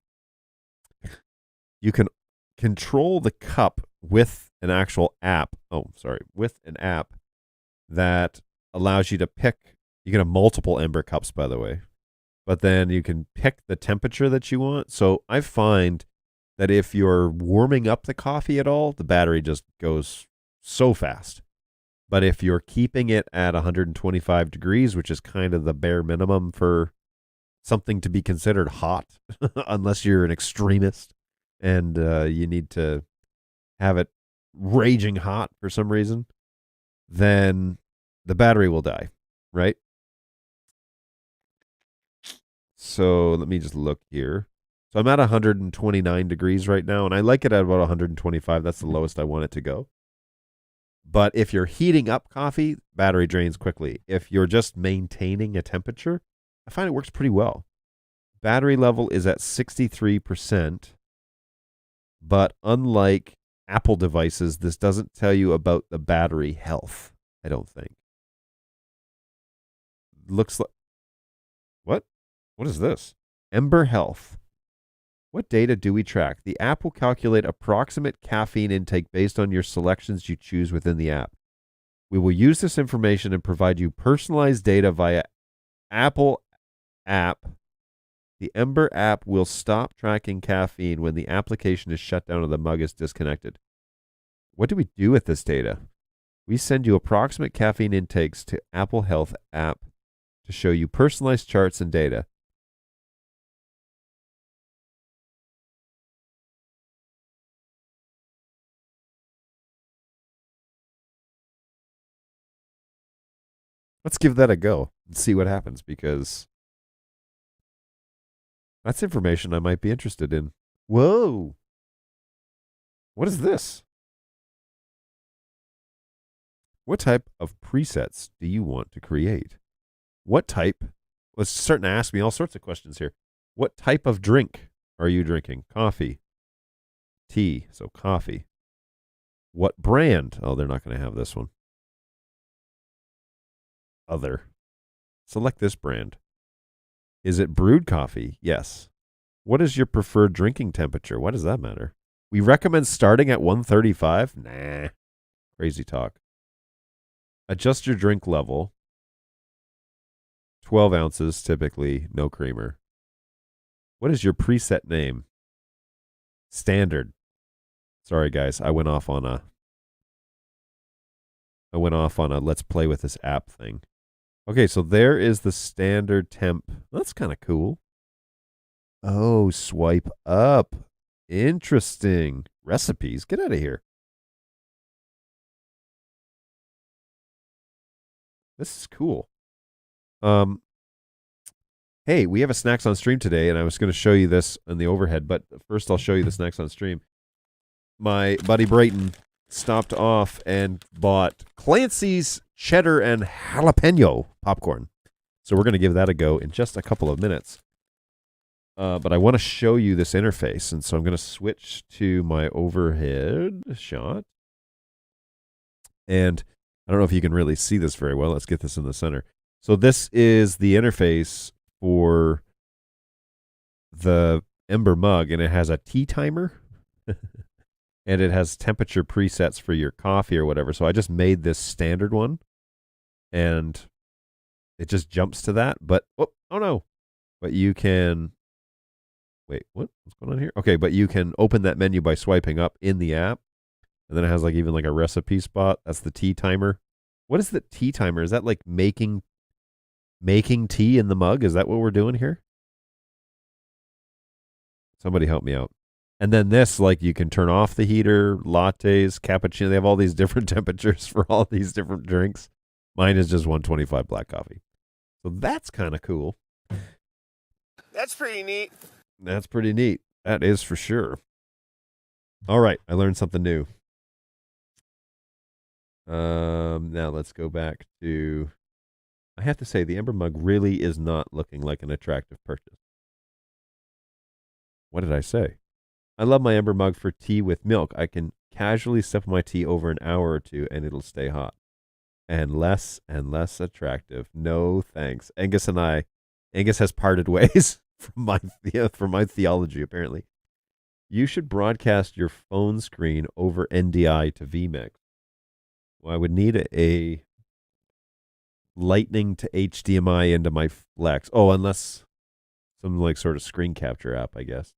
You can control the cup with an actual app. With an app that allows you to pick. You can have multiple Ember cups, by the way. But then you can pick the temperature that you want. So I find that if you're warming up the coffee at all, the battery just goes so fast. But if you're keeping it at 125 degrees, which is kind of the bare minimum for something to be considered hot, unless you're an extremist and you need to have it raging hot for some reason, then the battery will die, right? So let me just look here. So I'm at 129 degrees right now, and I like it at about 125. That's the lowest I want it to go. But if you're heating up coffee, battery drains quickly. If you're just maintaining a temperature, I find it works pretty well. Battery level is at 63%, but unlike Apple devices, this doesn't tell you about the battery health, I don't think. Looks like... What? What is this? Ember Health. What data do we track? The app will calculate approximate caffeine intake based on your selections you choose within the app. We will use this information and provide you personalized data via Apple app. The Ember app will stop tracking caffeine when the application is shut down or the mug is disconnected. What do we do with this data? We send you approximate caffeine intakes to Apple Health app to show you personalized charts and data. Let's give that a go and see what happens, because that's information I might be interested in. Whoa. What is this? What type of presets do you want to create? What type? Well, it's starting to ask me all sorts of questions here. What type of drink are you drinking? Coffee. Tea. So coffee. What brand? Oh, they're not going to have this one. Other. Select this brand. Is it brewed coffee? Yes. What is your preferred drinking temperature? Why does that matter? We recommend starting at 135. Nah. Crazy talk. Adjust your drink level. 12 ounces, typically, no creamer. What is your preset name? Standard. Sorry, guys. I went off on a I went off on a let's play with this app thing. Okay, so there is the standard temp. That's kind of cool. Oh, swipe up. Interesting. Recipes. Get out of here. This is cool. Hey, we have a snacks on stream today, and I was going to show you this in the overhead, but first I'll show you the snacks on stream. My buddy Brayton stopped off and bought Clancy's cheddar and jalapeno popcorn. So we're going to give that a go in just a couple of minutes. But I want to show you this interface, and so I'm going to switch to my overhead shot. And I don't know if you can really see this very well. Let's get this in the center. So this is the interface for the Ember mug, and it has a tea timer. And it has temperature presets for your coffee or whatever. So I just made this standard one, and it just jumps to that. But, oh no. But you can, wait, what's going on here? Okay, but you can open that menu by swiping up in the app. And then it has like even like a recipe spot. That's the tea timer. What is the tea timer? Is that like making tea in the mug? Is that what we're doing here? Somebody help me out. And then this, like, you can turn off the heater, lattes, cappuccino. They have all these different temperatures for all these different drinks. Mine is just 125 black coffee. So that's kind of cool. That's pretty neat. That's pretty neat. That is for sure. All right, I learned something new. Now let's go back to, I have to say, the Ember mug really is not looking like an attractive purchase. What did I say? I love my Ember mug for tea with milk. I can casually sip my tea over an hour or two, and it'll stay hot. And less attractive. No thanks. Angus has parted ways from my theology, apparently. You should broadcast your phone screen over NDI to vMix. Well, I would need a lightning to HDMI into my Flex. Oh, unless some like sort of screen capture app, I guess.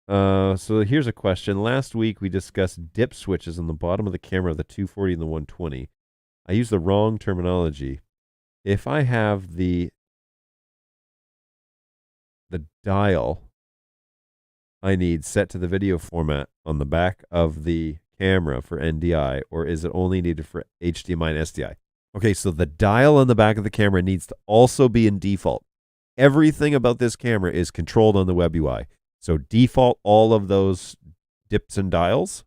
So here's a question. Last week we discussed dip switches on the bottom of the camera of the 240 and the 120. I used the wrong terminology. If I have the dial I need set to the video format on the back of the camera for NDI, or is it only needed for HDMI and SDI? Okay, so the dial on the back of the camera needs to also be in default. Everything about this camera is controlled on the web UI. So default all of those dips and dials,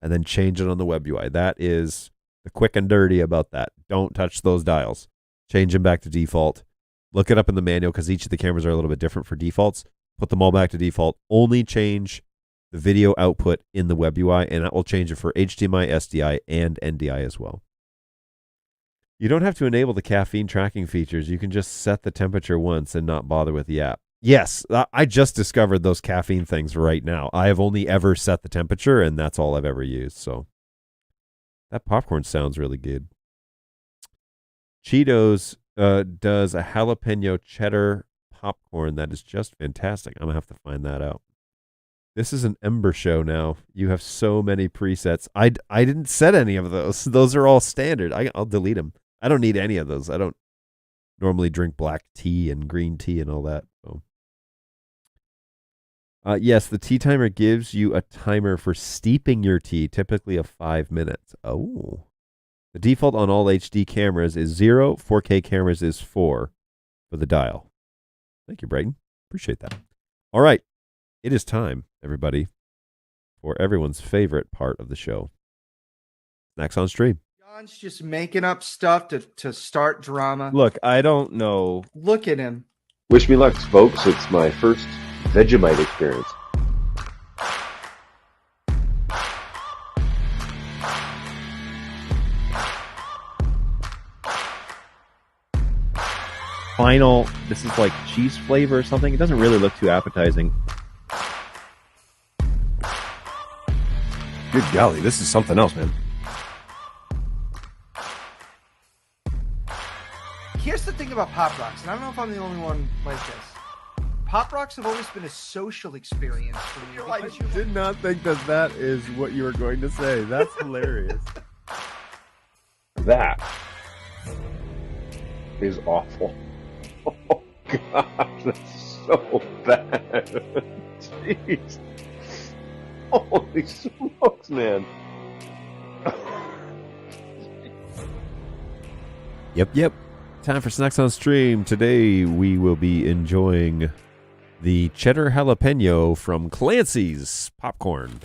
and then change it on the web UI. That is the quick and dirty about that. Don't touch those dials. Change them back to default. Look it up in the manual because each of the cameras are a little bit different for defaults. Put them all back to default. Only change the video output in the web UI, and that will change it for HDMI, SDI, and NDI as well. You don't have to enable the caffeine tracking features. You can just set the temperature once and not bother with the app. Yes, I just discovered those caffeine things right now. I have only ever set the temperature, and that's all I've ever used. So that popcorn sounds really good. Cheetos does a jalapeno cheddar popcorn that is just fantastic. I'm going to have to find that out. This is an Ember show now. You have so many presets. I didn't set any of those. Those are all standard. I'll delete them. I don't need any of those. I don't normally drink black tea and green tea and all that. So. Yes, the tea timer gives you a timer for steeping your tea, typically of 5 minutes. Oh. The default on all HD cameras is 0. 4K cameras is 4 for the dial. Thank you, Brayden. Appreciate that. All right. It is time, everybody, for everyone's favorite part of the show. Snacks on stream. John's just making up stuff to start drama. Look, I don't know. Look at him. Wish me luck, folks. It's my first Vegemite experience. Final, this is like cheese flavor or something. It doesn't really look too appetizing. Good golly, this is something else, man. Here's the thing about Pop Rocks, and I don't know if I'm the only one like this. Pop Rocks have always been a social experience for me. I did not think that is what you were going to say. That's hilarious. that is awful. Oh God, that's so bad. Jeez. Holy smokes, man. Yep. Time for Snacks on Stream. Today we will be enjoying the cheddar jalapeno from Clancy's Popcorn.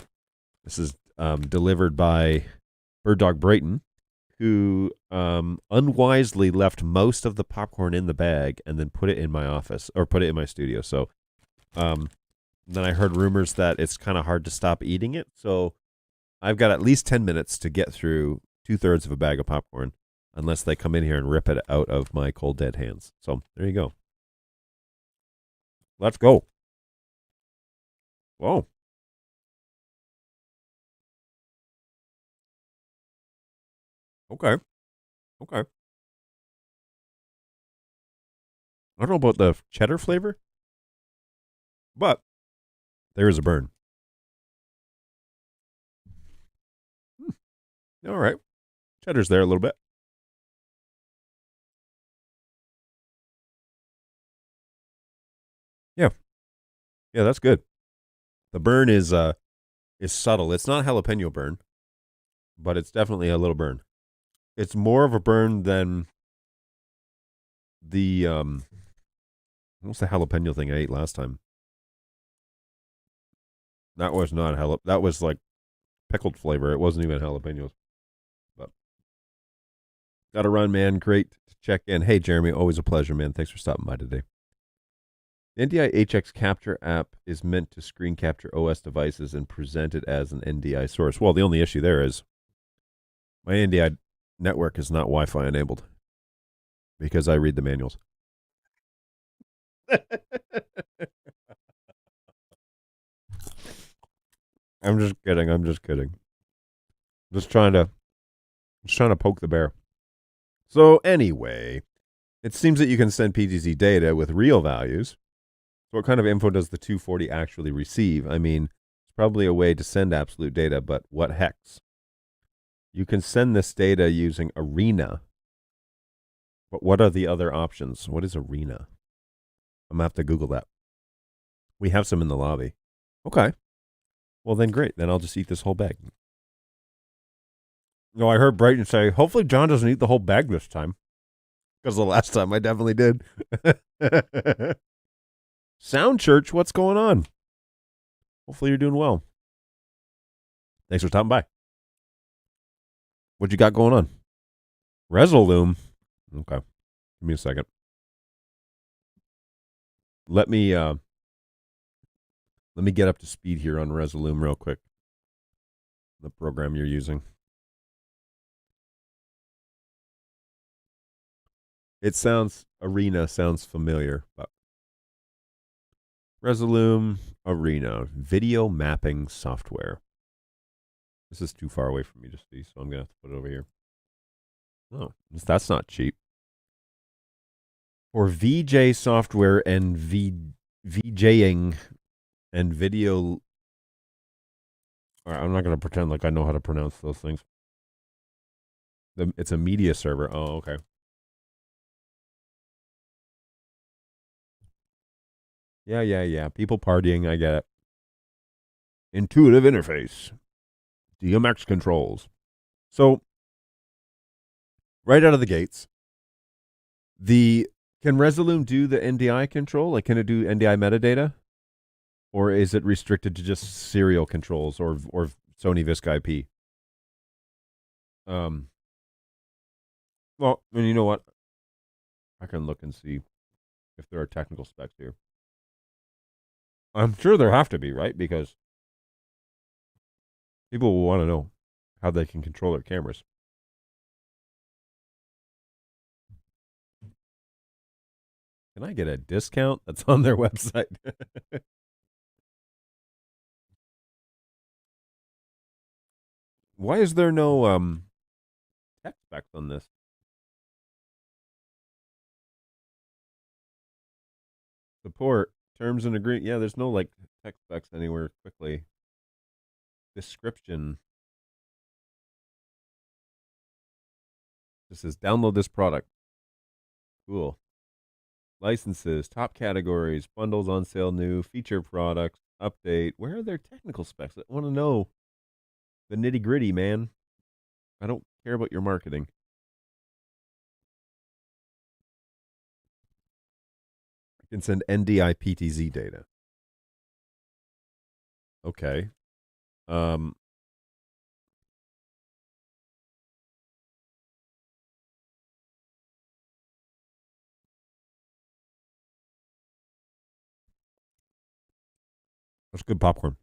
This is delivered by BirdDog Brayton, who unwisely left most of the popcorn in the bag and then put it in my office, or put it in my studio. So then I heard rumors that it's kind of hard to stop eating it. So I've got at least 10 minutes to get through 2/3 of a bag of popcorn, unless they come in here and rip it out of my cold, dead hands. So there you go. Let's go. Whoa. Okay. I don't know about the cheddar flavor, but there is a burn. All right. Cheddar's there a little bit. Yeah, that's good. The burn is subtle. It's not jalapeno burn, but it's definitely a little burn. It's more of a burn than the what's the jalapeno thing I ate last time? That was not that was like pickled flavor. It wasn't even jalapenos. But gotta run, man. Great to check in. Hey, Jeremy, always a pleasure, man. Thanks for stopping by today. The NDI HX Capture app is meant to screen capture OS devices and present it as an NDI source. Well, the only issue there is my NDI network is not Wi-Fi enabled because I read the manuals. I'm just kidding. Just trying to poke the bear. So anyway, it seems that you can send PGZ data with real values. So what kind of info does the 240 actually receive? I mean, it's probably a way to send absolute data, but what hex? You can send this data using Arena. But what are the other options? What is Arena? I'm going to have to Google that. We have some in the lobby. Okay. Well, then great. Then I'll just eat this whole bag. No, I heard Brighton say, hopefully John doesn't eat the whole bag this time. Because the last time I definitely did. Sound Church, what's going on? Hopefully you're doing well. Thanks for stopping by. What you got going on? Resolume. Okay. Give me a second. Let me get up to speed here on Resolume real quick. The program you're using. Arena sounds familiar, but Resolume Arena video mapping software. This is too far away for me to see, so I'm gonna have to put it over here. Oh, that's not cheap. For VJ software and VJing and video. All right, I'm not gonna pretend like I know how to pronounce those things. It's a media server. Oh, okay. Yeah. People partying, I get it. Intuitive interface. DMX controls. So, right out of the gates, can Resolume do the NDI control? Like, can it do NDI metadata? Or is it restricted to just serial controls or Sony VISC IP? Well, and you know what? I can look and see if there are technical specs here. I'm sure there have to be, right? Because people will want to know how they can control their cameras. Can I get a discount that's on their website? Why is there no tech specs on this? Support, terms and agreement. Yeah, there's no like tech specs anywhere quickly. Description. This says download this product. Cool. Licenses, top categories, bundles on sale, new, feature products, update. Where are their technical specs? I want to know the nitty gritty, man. I don't care about your marketing. I can send NDI PTZ data. Okay. That's good popcorn.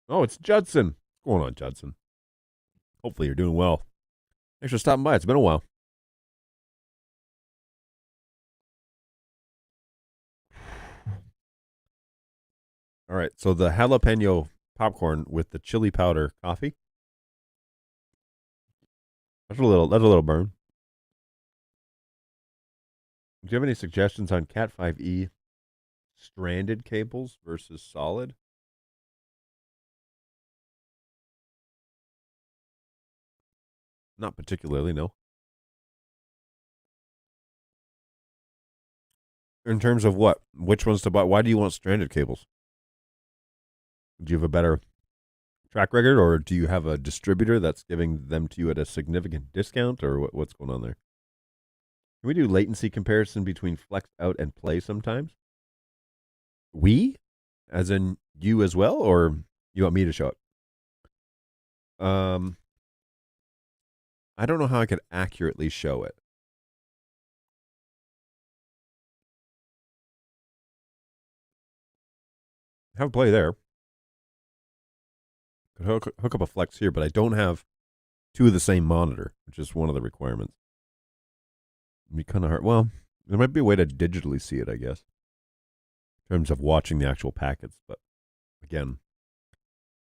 Oh, it's Judson. What's going on, Judson? Hopefully you're doing well. Thanks for stopping by. It's been a while. All right, so the jalapeno popcorn with the chili powder coffee. That's a little burn. Do you have any suggestions on Cat 5e stranded cables versus solid? Not particularly, no. In terms of what? Which ones to buy? Why do you want stranded cables? Do you have a better track record, or do you have a distributor that's giving them to you at a significant discount, or what's going on there? Can we do latency comparison between flex out and play sometimes? We? As in you as well, or you want me to show it? I don't know how I could accurately show it. Have a play there. Could hook up a flex here, but I don't have two of the same monitor, which is one of the requirements. It'd be kind of hard. Well, there might be a way to digitally see it, I guess, in terms of watching the actual packets. But again,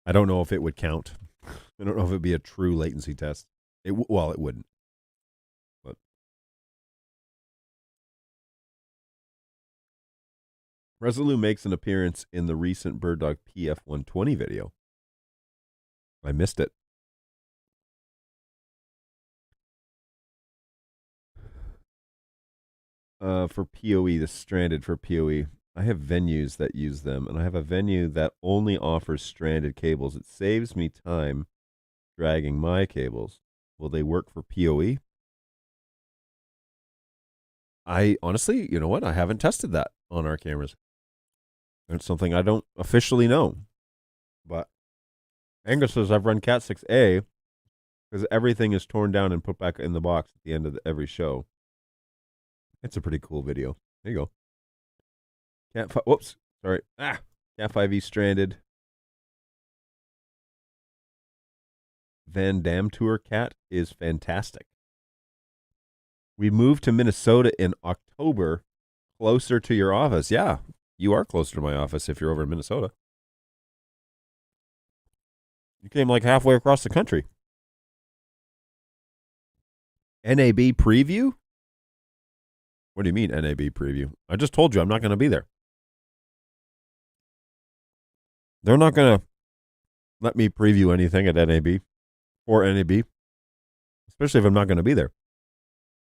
I don't know if it would count. I don't know if it'd be a true latency test. Well, it wouldn't. But Resolute makes an appearance in the recent BirdDog PF120 video. I missed it. For PoE, the stranded for PoE. I have venues that use them, and I have a venue that only offers stranded cables. It saves me time dragging my cables. Will they work for PoE? I honestly, you know what? I haven't tested that on our cameras. It's something I don't officially know. But Angus says I've run Cat 6A because everything is torn down and put back in the box at the end of every show. It's a pretty cool video. There you go. Whoops. Sorry. Cat 5e stranded. Van Dam Tour Cat is fantastic. We moved to Minnesota in October, closer to your office. Yeah, you are closer to my office if you're over in Minnesota. You came like halfway across the country. NAB preview? What do you mean NAB preview? I just told you I'm not going to be there. They're not going to let me preview anything at NAB or NAB, especially if I'm not going to be there.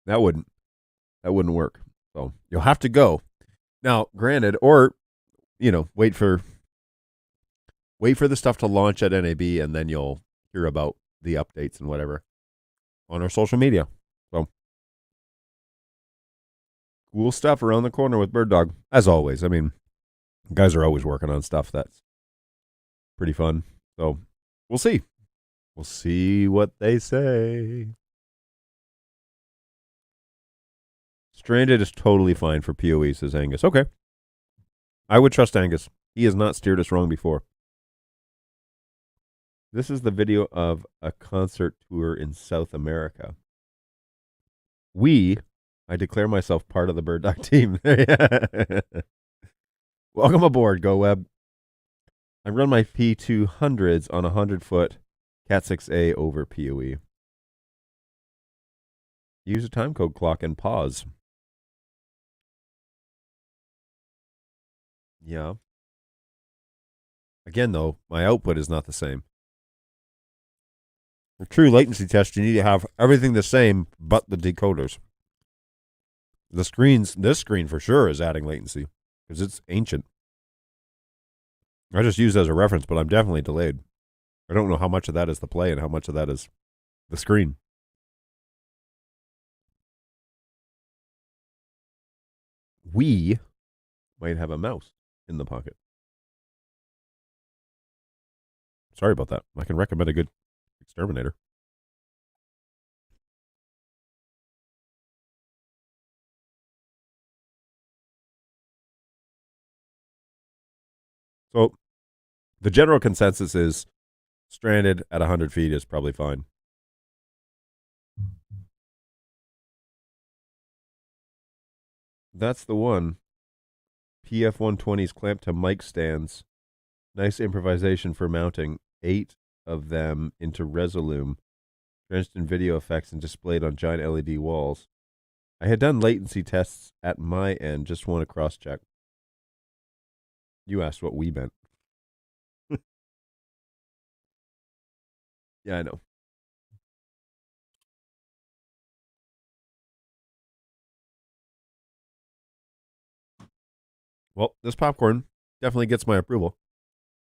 That wouldn't work. So you'll have to go. Now, granted, or wait for the stuff to launch at NAB, and then you'll hear about the updates and whatever on our social media. So cool stuff around the corner with BirdDog, as always. I mean, guys are always working on stuff that's pretty fun. So we'll see. We'll see what they say. Stranded is totally fine for PoE, says Angus. Okay. I would trust Angus. He has not steered us wrong before. This is the video of a concert tour in South America. I declare myself part of the BirdDog team. Welcome aboard, GoWeb. I run my P200s on a 100-foot Cat 6A over PoE. Use a timecode clock and pause. Yeah. Again, though, my output is not the same. For true latency test, you need to have everything the same but the decoders. This screen for sure is adding latency because it's ancient. I just use it as a reference, but I'm definitely delayed. I don't know how much of that is the play and how much of that is the screen. We might have a mouse in the pocket. Sorry about that. I can recommend a good exterminator. So the general consensus is stranded at 100 feet is probably fine. That's the one. PF-120s clamped to mic stands. Nice improvisation for mounting 8 of them into Resolume, drenched in video effects and displayed on giant LED walls. I had done latency tests at my end, just want to cross-check. You asked what we meant. Yeah, I know. Well, this popcorn definitely gets my approval.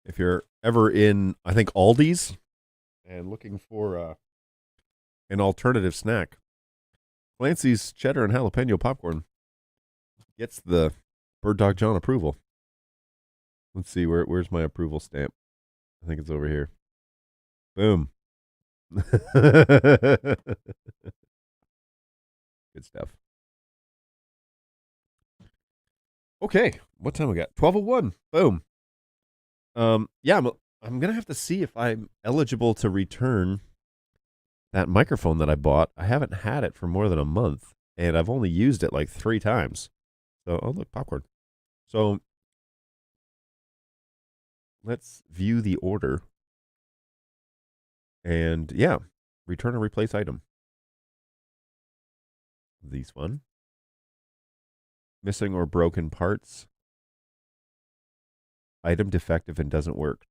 If you're ever in, I think, Aldi's and looking for an alternative snack, Clancy's cheddar and jalapeno popcorn gets the BirdDog John approval. Let's see, where's my approval stamp? I think it's over here. Boom. Good stuff. Okay, what time we got? 12:01. Boom. Yeah, I'm gonna have to see if I'm eligible to return that microphone that I bought. I haven't had it for more than a month, and I've only used it like 3 times. So, oh look, popcorn. So let's view the order. And yeah, return or replace item. These fun. Missing or broken parts. Item defective and doesn't work.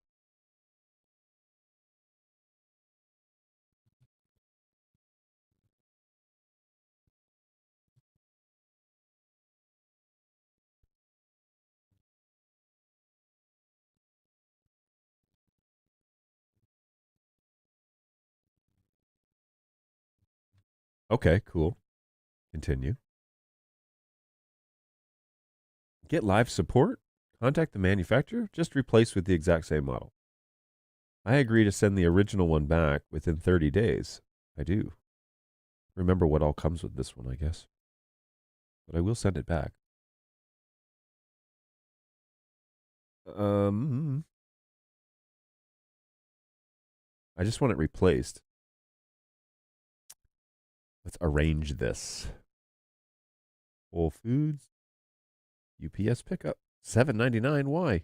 Okay, cool. Continue. Get live support? Contact the manufacturer? Just replace with the exact same model. I agree to send the original one back within 30 days. I do. Remember what all comes with this one, I guess. But I will send it back. I just want it replaced. Let's arrange this. Whole Foods. UPS pickup. $7.99. Why?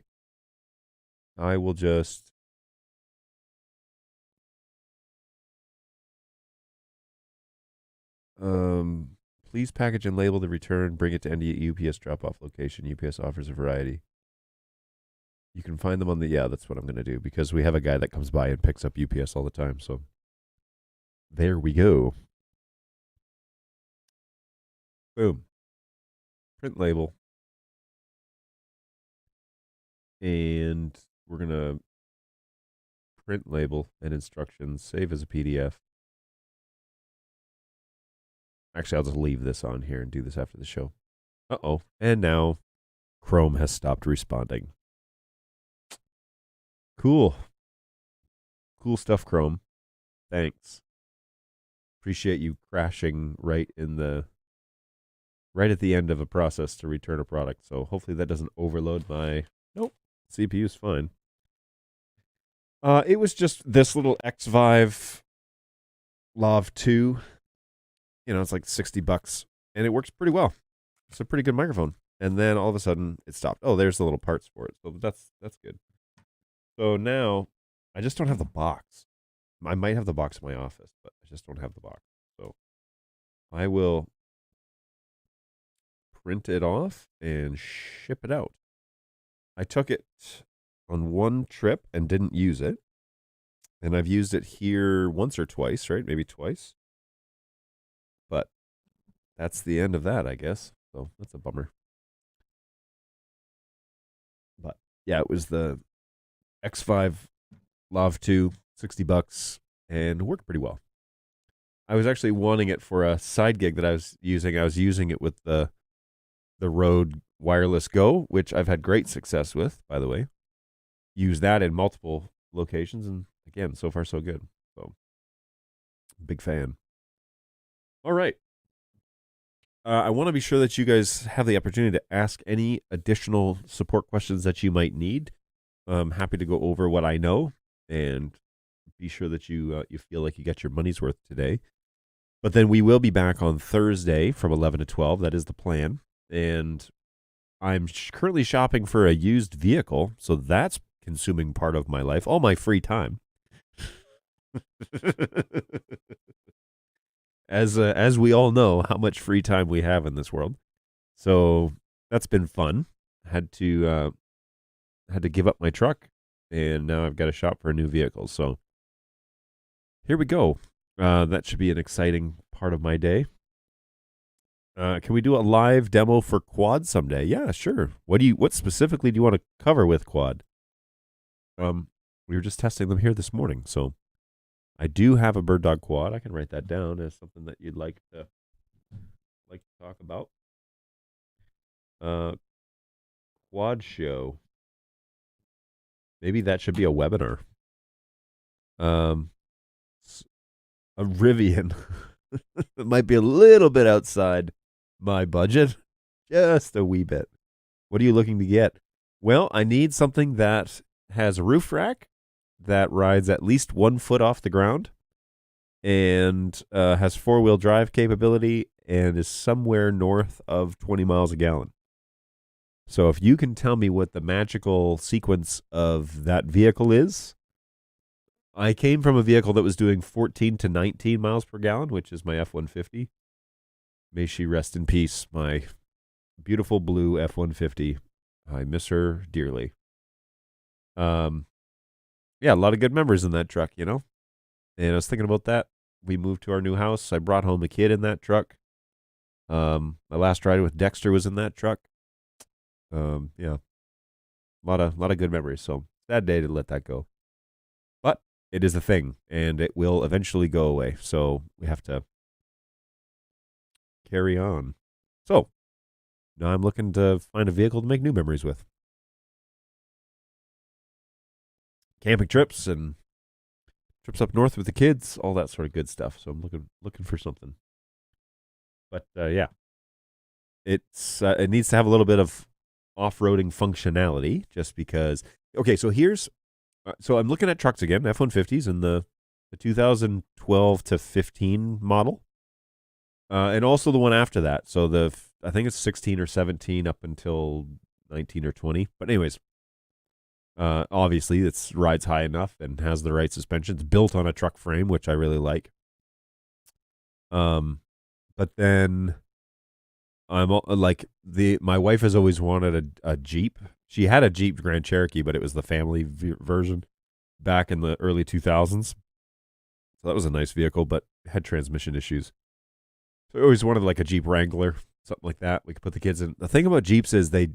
I will just please package and label the return, bring it to any UPS drop-off location. UPS offers a variety. You can find them on the, yeah, that's what I'm going to do because we have a guy that comes by and picks up UPS all the time. So there we go. Boom. Print label. And we're going to print label and instructions, save as a PDF. Actually, I'll just leave this on here and do this after the show. Uh-oh. And now Chrome has stopped responding. Cool. Cool stuff, Chrome. Thanks. Appreciate you crashing right at the end of a process to return a product. So hopefully that doesn't overload my... Nope. CPU's fine. It was just this little X-Vive Lav 2. You know, it's like $60, and it works pretty well. It's a pretty good microphone. And then all of a sudden, it stopped. Oh, there's the little parts for it. So that's good. So now, I just don't have the box. I might have the box in my office, but I just don't have the box. So I will print it off and ship it out. I took it on one trip and didn't use it. And I've used it here once or twice, right? Maybe twice. But that's the end of that, I guess. So that's a bummer. But yeah, it was the X5 Lav 2, $60, and worked pretty well. I was actually wanting it for a side gig that I was using. I was using it with the Rode Wireless Go, which I've had great success with, by the way. Use that in multiple locations, and again, so far so good. So, big fan. All right. I want to be sure that you guys have the opportunity to ask any additional support questions that you might need. I'm happy to go over what I know and be sure that you feel like you get your money's worth today. But then we will be back on Thursday from 11 to 12. That is the plan. And I'm currently shopping for a used vehicle, so that's consuming part of my life, all my free time. As we all know, how much free time we have in this world. So that's been fun. Had to give up my truck, and now I've got to shop for a new vehicle. So here we go. That should be an exciting part of my day. Can we do a live demo for quad someday? Yeah, sure. What specifically do you want to cover with quad? We were just testing them here this morning, so I do have a BirdDog quad. I can write that down as something that you'd like to talk about. Quad show. Maybe that should be a webinar. A Rivian. It might be a little bit outside my budget. Just a wee bit. What are you looking to get? Well, I need something that has a roof rack, that rides at least 1 foot off the ground, and has 4-wheel drive capability, and is somewhere north of 20 miles a gallon. So if you can tell me what the magical sequence of that vehicle is. I came from a vehicle that was doing 14 to 19 miles per gallon, which is my F-150. May she rest in peace, my beautiful blue F-150. I miss her dearly. Yeah, a lot of good memories in that truck, And I was thinking about that. We moved to our new house. I brought home a kid in that truck. My last ride with Dexter was in that truck. Yeah, a lot of good memories. So sad day to let that go. But it is a thing, and it will eventually go away. So we have to carry on. So now I'm looking to find a vehicle to make new memories with. Camping trips and trips up north with the kids, all that sort of good stuff. So I'm looking for something. But yeah, it needs to have a little bit of off-roading functionality, just because. Okay, so so I'm looking at trucks again, F-150s in the 2012 to 15 model, and also the one after that. So I think it's 16 or 17 up until 19 or 20. But anyways. Obviously, it rides high enough and has the right suspension. It's built on a truck frame, which I really like. But then I'm like my wife has always wanted a Jeep. She had a Jeep Grand Cherokee, but it was the family version back in the early 2000s. So that was a nice vehicle, but it had transmission issues. So I always wanted like a Jeep Wrangler, something like that. We could put the kids in. The thing about Jeeps is they're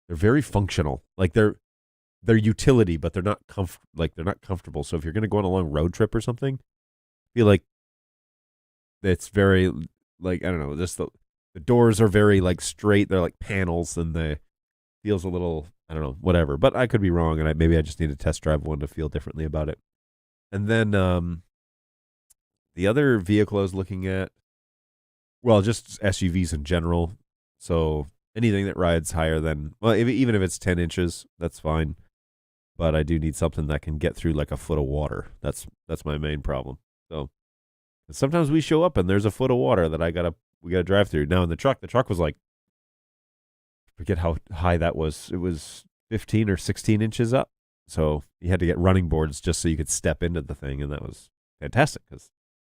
very functional. Like they're utility, but they're not comfortable. So if you're going to go on a long road trip or something, I feel like it's very I don't know, just the doors are very straight. They're like panels, and they feels a little, I don't know, whatever. But I could be wrong, and maybe I just need to test drive one to feel differently about it. And then the other vehicle I was looking at, well, just SUVs in general. So anything that rides higher than, well, even if it's 10 inches, that's fine. But I do need something that can get through like a foot of water. That's my main problem. So sometimes we show up and there's a foot of water that we gotta drive through. Now in the truck was like, forget how high that was. It was 15 or 16 inches up. So you had to get running boards just so you could step into the thing, and that was fantastic because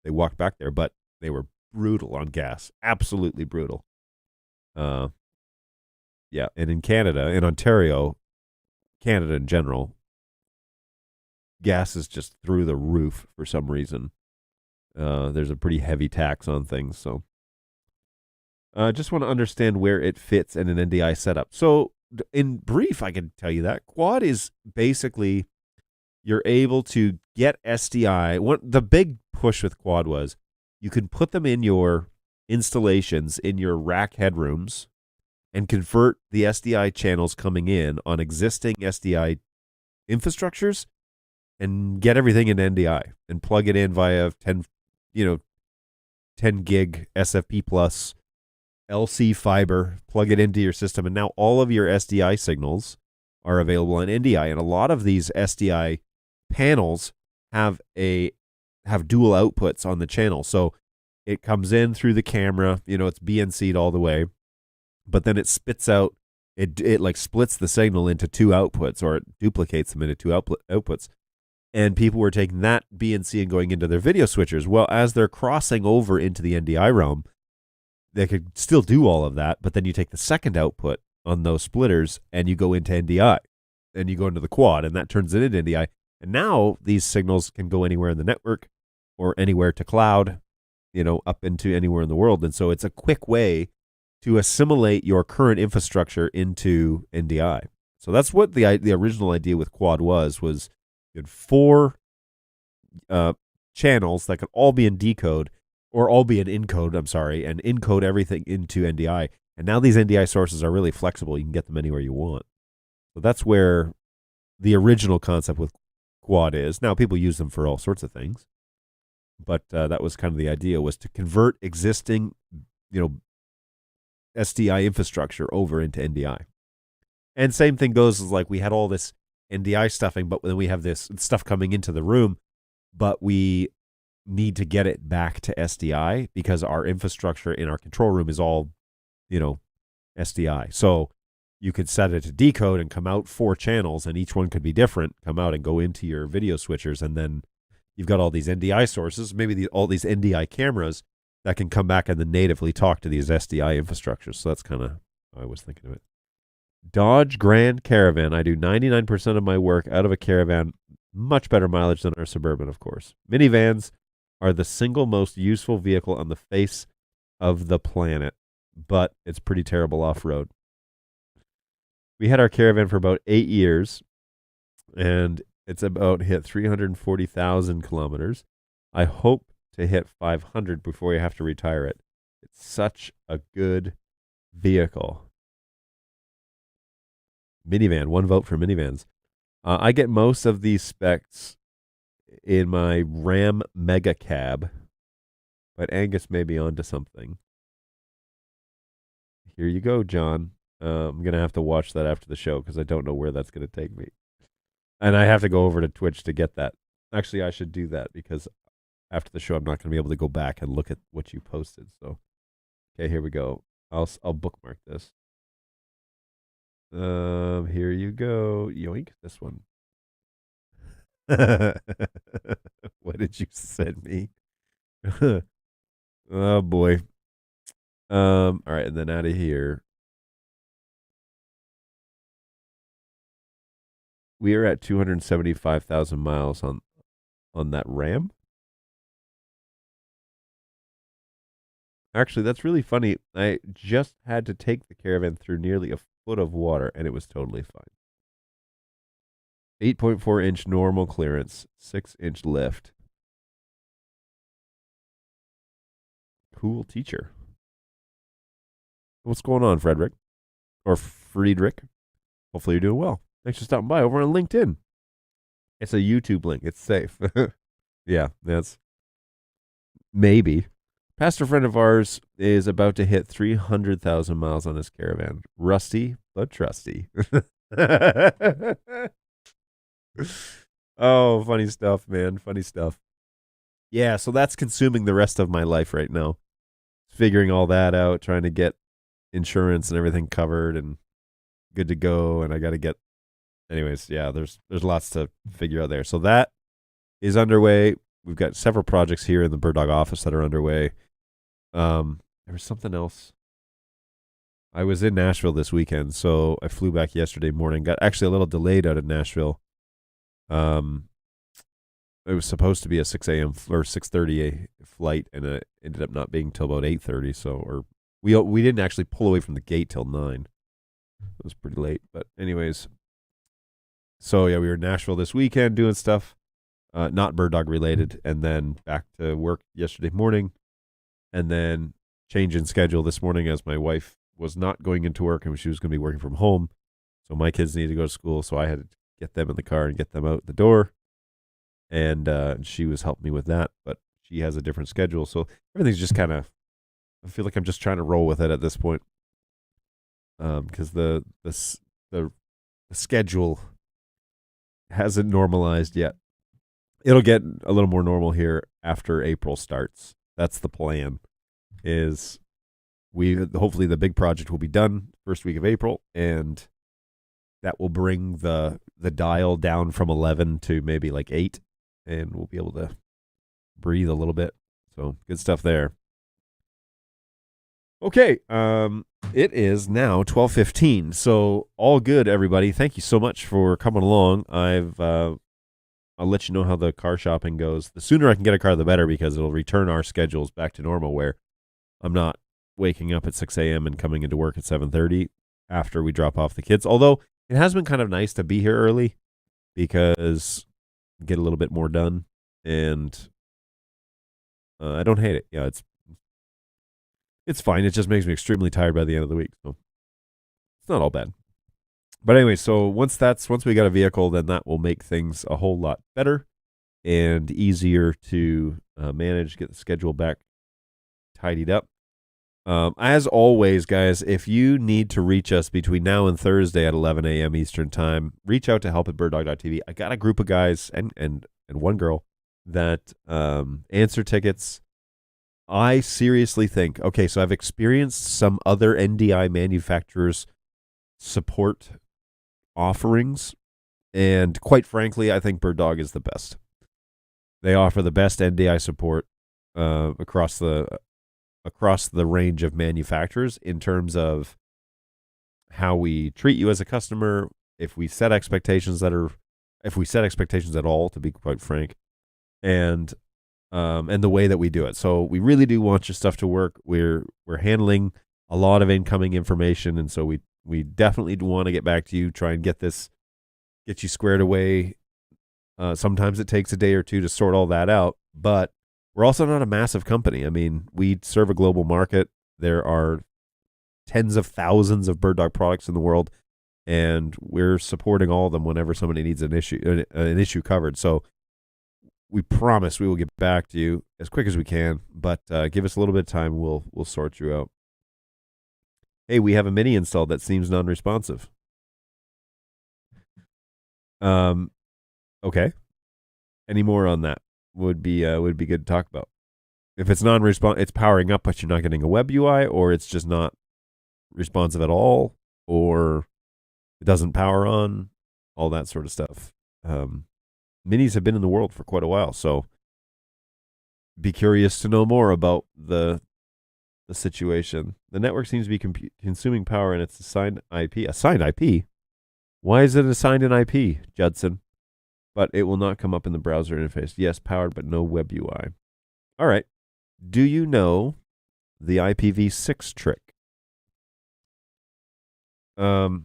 they walked back there, but they were brutal on gas, absolutely brutal. Yeah, and in Canada, in Ontario, Canada in general, gas is just through the roof for some reason. There's a pretty heavy tax on things, so just want to understand where it fits in an NDI setup. So in brief, I can tell you that quad is basically you're able to get SDI. The big push with quad was you can put them in your installations in your rack headrooms and convert the SDI channels coming in on existing SDI infrastructures and get everything in NDI and plug it in via 10 gig SFP plus LC fiber, plug it into your system, and now all of your SDI signals are available on NDI. And a lot of these SDI panels have dual outputs on the channel. So it comes in through the camera, it's BNC'd all the way, but then it spits out, it like splits the signal into two outputs, or it duplicates them into two outputs. And people were taking that BNC and going into their video switchers. Well, as they're crossing over into the NDI realm, they could still do all of that, but then you take the second output on those splitters and you go into NDI, and you go into the quad, and that turns it into NDI. And now these signals can go anywhere in the network or anywhere to cloud, up into anywhere in the world. And so it's a quick way to assimilate your current infrastructure into NDI. So that's what the original idea with quad was you had 4 channels that could all be in decode, or all be in encode, and encode everything into NDI. And now these NDI sources are really flexible. You can get them anywhere you want. So that's where the original concept with quad is. Now people use them for all sorts of things, but that was kind of the idea, was to convert existing, SDI infrastructure over into NDI. And same thing goes as like we had all this NDI stuffing, but then we have this stuff coming into the room, but we need to get it back to SDI because our infrastructure in our control room is all, SDI. So you could set it to decode and come out 4 channels, and each one could be different, come out and go into your video switchers. And then you've got all these NDI sources, maybe all these NDI cameras that can come back and then natively talk to these SDI infrastructures. So that's kind of how I was thinking of it. Dodge Grand Caravan. I do 99% of my work out of a Caravan. Much better mileage than our Suburban, of course. Minivans are the single most useful vehicle on the face of the planet, but it's pretty terrible off-road. We had our Caravan for about 8 years, and it's about hit 340,000 kilometers. I hope to hit 500 before you have to retire it. It's such a good vehicle. Minivan, 1 vote for minivans. I get most of these specs in my Ram Mega Cab, but Angus may be onto something. Here you go, John. I'm going to have to watch that after the show because I don't know where that's going to take me. And I have to go over to Twitch to get that. Actually, I should do that because after the show, I'm not going to be able to go back and look at what you posted. So, okay, here we go. I'll bookmark this. Here you go. Yoink, this one. What did you send me? Oh boy. All right, and then out of here. We are at 275,000 miles on that Ram. Actually, that's really funny. I just had to take the Caravan through nearly a foot of water, and it was totally fine. 8.4-inch normal clearance, 6-inch lift. Cool teacher. What's going on, Frederick? Or Friedrich? Hopefully you're doing well. Thanks for stopping by over on LinkedIn. It's a YouTube link. It's safe. Yeah, that's maybe. Pastor friend of ours is about to hit 300,000 miles on his Caravan. Rusty, but trusty. Oh, funny stuff, man. Funny stuff. Yeah, so that's consuming the rest of my life right now. Figuring all that out, trying to get insurance and everything covered and good to go. And I got to get, anyways, yeah, there's lots to figure out there. So that is underway. We've got several projects here in the BirdDog office that are underway. There was something else. I was in Nashville this weekend, so I flew back yesterday morning. Got actually a little delayed out of Nashville. it was supposed to be a 6 a.m. or 6:30 flight, and it ended up not being till about 8:30. So, or we didn't actually pull away from the gate till 9. It was pretty late, but anyways. So yeah, we were in Nashville this weekend doing stuff, not BirdDog related, and then back to work yesterday morning, and then change in schedule this morning as my wife was not going into work and she was going to be working from home. So my kids needed to go to school, so I had to get them in the car and get them out the door. And she was helping me with that, but she has a different schedule. So everything's just kind of, I feel like I'm just trying to roll with it at this point. Because the schedule hasn't normalized yet. It'll get a little more normal here after April starts. That's the plan. Is hopefully the big project will be done first week of April, and that will bring the dial down from 11 to maybe like 8, and we'll be able to breathe a little bit. So good stuff there. Okay, it is now 12:15, so all good, everybody. Thank you so much for coming along. I'll let you know how the car shopping goes. The sooner I can get a car, the better, because it'll return our schedules back to normal, where I'm not waking up at 6 a.m. and coming into work at 7:30 after we drop off the kids. Although it has been kind of nice to be here early because get a little bit more done, and I don't hate it. Yeah, it's fine. It just makes me extremely tired by the end of the week, so it's not all bad. But anyway, so once we got a vehicle, then that will make things a whole lot better and easier to manage, get the schedule back tidied up. As always, guys, if you need to reach us between now and Thursday at 11 a.m. Eastern Time, reach out to help@birddog.tv. I got a group of guys and one girl that answer tickets. I seriously think, okay, so I've experienced some other NDI manufacturers' support offerings, and quite frankly, I think BirdDog is the best. They offer the best NDI support across the range of manufacturers in terms of how we treat you as a customer, if we set expectations at all, to be quite frank, and the way that we do it. So we really do want your stuff to work. We're handling a lot of incoming information, and so we definitely do want to get back to you, try and get you squared away. Sometimes it takes a day or two to sort all that out, but we're also not a massive company. I mean, we serve a global market. There are tens of thousands of BirdDog products in the world, and we're supporting all of them whenever somebody needs an issue covered. So we promise we will get back to you as quick as we can, but give us a little bit of time. We'll sort you out. Hey, we have a mini installed that seems non-responsive. Okay. Any more on that would be good to talk about. If it's non-responsive, it's powering up, but you're not getting a web UI, or it's just not responsive at all, or it doesn't power on, all that sort of stuff. Minis have been in the world for quite a while, so be curious to know more about the situation. The network seems to be consuming power, and it's assigned IP. Assigned IP? Why is it assigned an IP, Judson? But it will not come up in the browser interface. Yes, powered, but no web UI. All right. Do you know the IPv6 trick? Do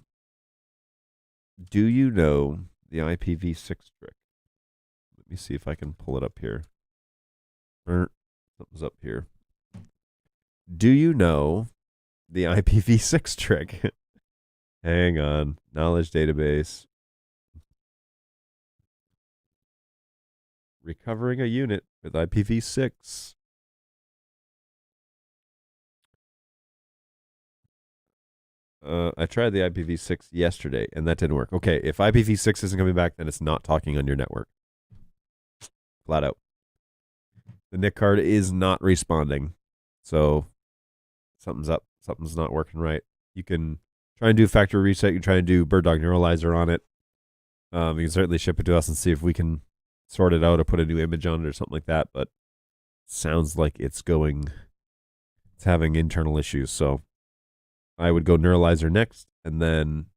you know the IPv6 trick? Let me see if I can pull it up here. Something's up here. Do you know the IPv6 trick? Hang on. Knowledge database. Recovering a unit with IPv6. I tried the IPv6 yesterday, and that didn't work. Okay, if IPv6 isn't coming back, then it's not talking on your network. Flat out. The NIC card is not responding. So something's up. Something's not working right. You can try and do a factory reset. You can try and do BirdDog Neuralizer on it. You can certainly ship it to us and see if we can sort it out or put a new image on it or something like that. But it sounds like it's having internal issues. So I would go Neuralizer next and then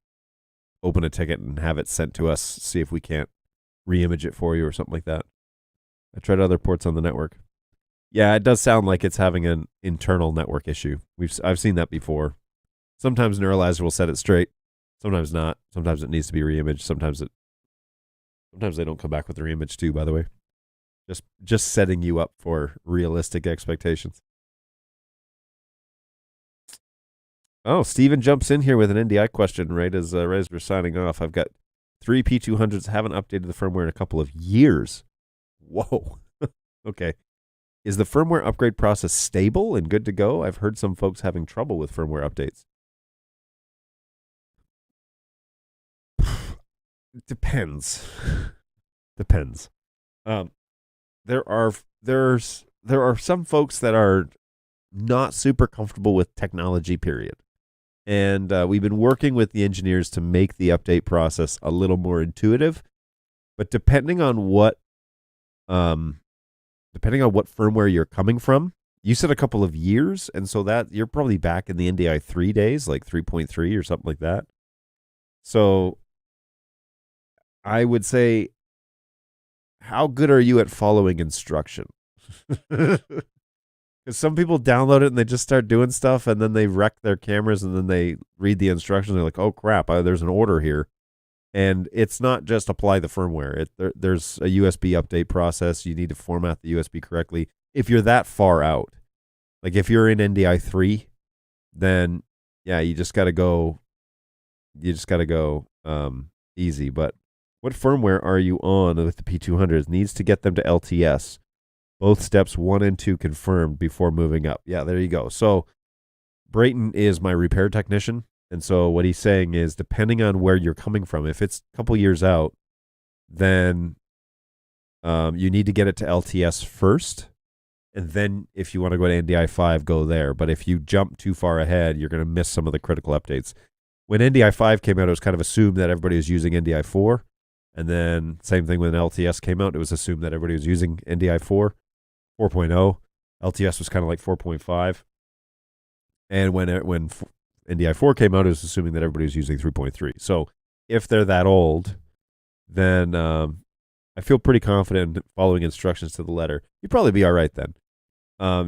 open a ticket and have it sent to us, see if we can't re-image it for you or something like that. I tried other ports on the network. Yeah, it does sound like it's having an internal network issue. I've seen that before. Sometimes Neuralizer will set it straight. Sometimes not. Sometimes it needs to be reimaged. Sometimes they don't come back with the reimage too, by the way. Just setting you up for realistic expectations. Oh, Steven jumps in here with an NDI question right as we're signing off. I've got 3 P200s, haven't updated the firmware in a couple of years. Whoa. Okay. Is the firmware upgrade process stable and good to go? I've heard some folks having trouble with firmware updates. Depends. Depends. There are some folks that are not super comfortable with technology, period. And we've been working with the engineers to make the update process a little more intuitive. But depending on what firmware you're coming from, you said a couple of years, and so that you're probably back in the NDI 3 days, like 3.3 or something like that. So I would say, how good are you at following instruction? Because some people download it and they just start doing stuff, and then they wreck their cameras, and then they read the instructions. And they're like, oh, crap, there's an order here. And it's not just apply the firmware. There's a USB update process. You need to format the USB correctly. If you're that far out, like if you're in NDI 3, then, yeah, you just got to go easy. But what firmware are you on with the P200s? Needs to get them to LTS. Both steps 1 and 2 confirmed before moving up. Yeah, there you go. So Brayton is my repair technician. And so what he's saying is, depending on where you're coming from, if it's a couple years out, then you need to get it to LTS first. And then if you want to go to NDI 5, go there. But if you jump too far ahead, you're going to miss some of the critical updates. When NDI 5 came out, it was kind of assumed that everybody was using NDI 4. And then same thing when LTS came out, it was assumed that everybody was using NDI 4, 4.0. LTS was kind of like 4.5. And when NDI 4 came out, it was assuming that everybody was using 3.3. So if they're that old, then I feel pretty confident in following instructions to the letter. You'd probably be all right then.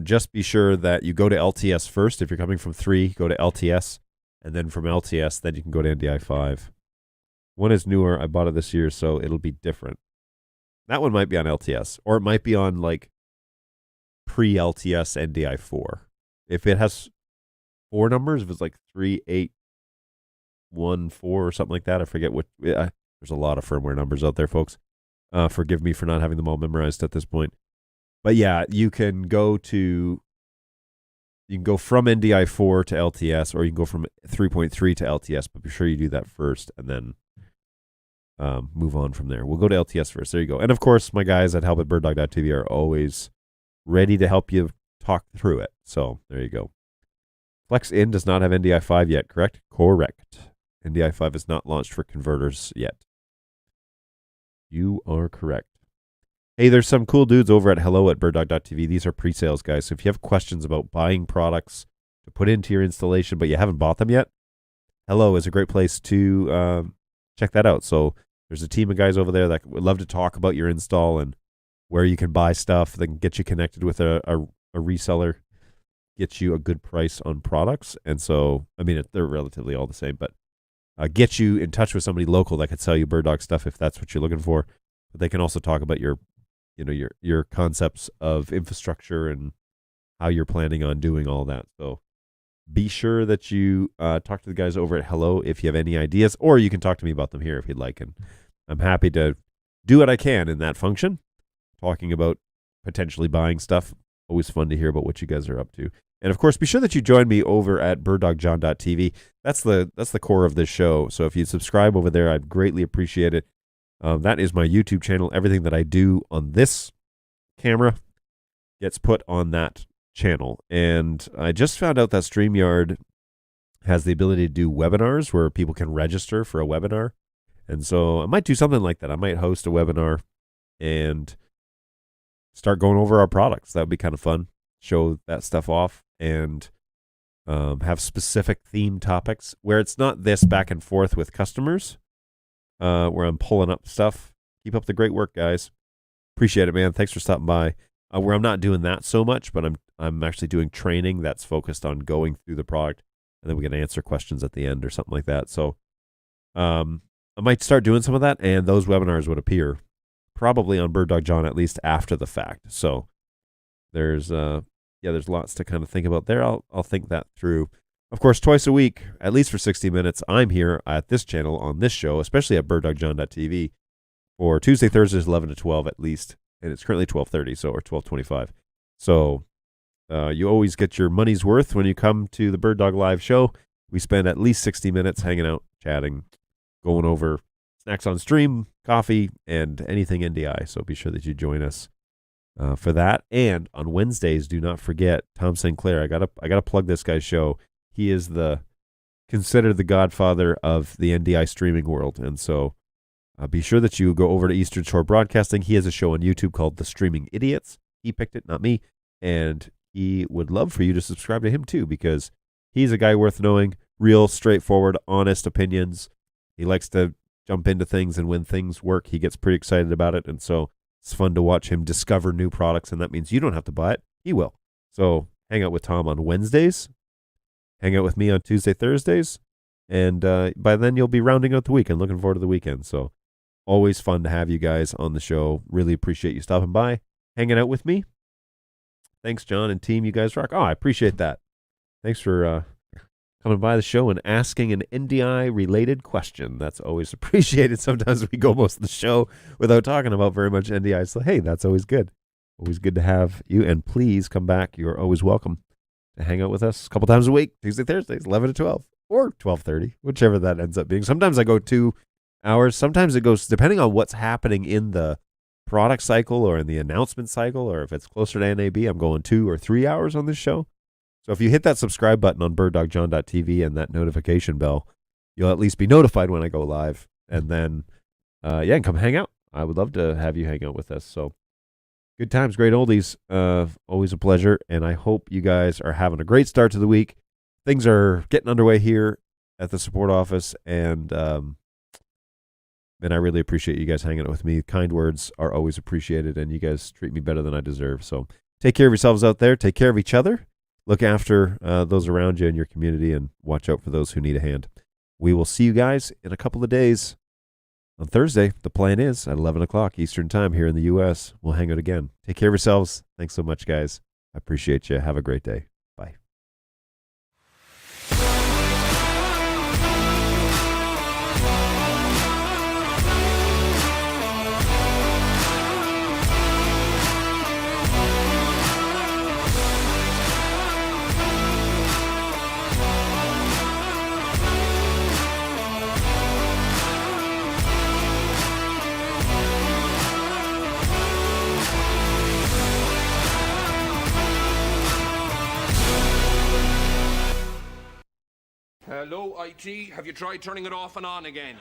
Just be sure that you go to LTS first. If you're coming from 3, go to LTS. And then from LTS, then you can go to NDI 5. One is newer. I bought it this year, so it'll be different. That one might be on LTS, or it might be on like pre-LTS NDI 4. If it has 4 numbers, if it's like 3814 or something like that, I forget what. There's a lot of firmware numbers out there, folks. Forgive me for not having them all memorized at this point. But yeah, you can go from NDI 4 to LTS, or you can go from 3.3 to LTS, but be sure you do that first and then move on from there. We'll go to LTS first. There you go. And of course, my guys at help at BirdDog.tv are always ready to help you talk through it. So there you go. FlexIn does not have NDI 5 yet, correct? Correct. NDI 5 is not launched for converters yet. You are correct. Hey, there's some cool dudes over at hello@birddog.tv. These are pre-sales guys. So if you have questions about buying products to put into your installation, but you haven't bought them yet, Hello is a great place to check that out. So there's a team of guys over there that would love to talk about your install and where you can buy stuff. They can get you connected with a reseller, get you a good price on products. And so, I mean, they're relatively all the same, but get you in touch with somebody local that could sell you BirdDog stuff if that's what you're looking for. But they can also talk about your concepts of infrastructure and how you're planning on doing all that. So be sure that you talk to the guys over at Hello if you have any ideas, or you can talk to me about them here if you'd like. And I'm happy to do what I can in that function, talking about potentially buying stuff. Always fun to hear about what you guys are up to. And of course, be sure that you join me over at birddogjohn.tv. That's the core of this show. So if you subscribe over there, I'd greatly appreciate it. That is my YouTube channel. Everything that I do on this camera gets put on that channel. And I just found out that StreamYard has the ability to do webinars where people can register for a webinar. And so I might do something like that. I might host a webinar and start going over our products. That would be kind of fun. Show that stuff off and have specific theme topics where it's not this back and forth with customers, where I'm pulling up stuff. Keep up the great work, guys. appreciate it, man. Thanks for stopping by. Where I'm not doing that so much, but I'm actually doing training that's focused on going through the product, and then we can answer questions at the end or something like that. So I might start doing some of that, and those webinars would appear probably on BirdDog John at least after the fact. So there's lots to kind of think about there. I'll think that through. Of course, twice a week, at least for 60 minutes, I'm here at this channel on this show, especially at birddogjohn.tv, for Tuesday, Thursdays, 11 to 12 at least. And it's currently 12:30, or 12:25. So you always get your money's worth when you come to the BirdDog Live show. We spend at least 60 minutes hanging out, chatting, going over snacks on stream, coffee, and anything NDI. So be sure that you join us for that. And on Wednesdays, do not forget Tom Sinclair. I gotta plug this guy's show. He is considered the godfather of the NDI streaming world, and so be sure that you go over to Eastern Shore Broadcasting. He has a show on YouTube called The Streaming Idiots. He picked it, not me, and he would love for you to subscribe to him too, because he's a guy worth knowing. Real, straightforward, honest opinions. He likes to jump into things, and when things work, he gets pretty excited about it, and so it's fun to watch him discover new products, and that means you don't have to buy it. He will. So hang out with Tom on Wednesdays. Hang out with me on Tuesday, Thursdays, and by then you'll be rounding out the week and looking forward to the weekend. So always fun to have you guys on the show. Really appreciate you stopping by, hanging out with me. Thanks, John and team. You guys rock. Oh, I appreciate that. Thanks for coming by the show and asking an NDI-related question. That's always appreciated. Sometimes we go most of the show without talking about very much NDI. So, hey, that's always good. Always good to have you. And please come back. You're always welcome to hang out with us a couple times a week, Tuesday, Thursdays, 11 to 12, or 12:30, whichever that ends up being. Sometimes I go 2 hours. Sometimes it goes, depending on what's happening in the product cycle or in the announcement cycle, or if it's closer to NAB, I'm going 2 or 3 hours on this show. So if you hit that subscribe button on birddogjohn.tv and that notification bell, you'll at least be notified when I go live. And then, and come hang out. I would love to have you hang out with us. So good times, great oldies. Always a pleasure. And I hope you guys are having a great start to the week. Things are getting underway here at the support office. And I really appreciate you guys hanging out with me. Kind words are always appreciated, and you guys treat me better than I deserve. So take care of yourselves out there. Take care of each other. Look after those around you in your community, and watch out for those who need a hand. We will see you guys in a couple of days. On Thursday, the plan is at 11 o'clock Eastern Time here in the U.S. We'll hang out again. Take care of yourselves. Thanks so much, guys. I appreciate you. Have a great day. Bye. Hello, IT. Have you tried turning it off and on again?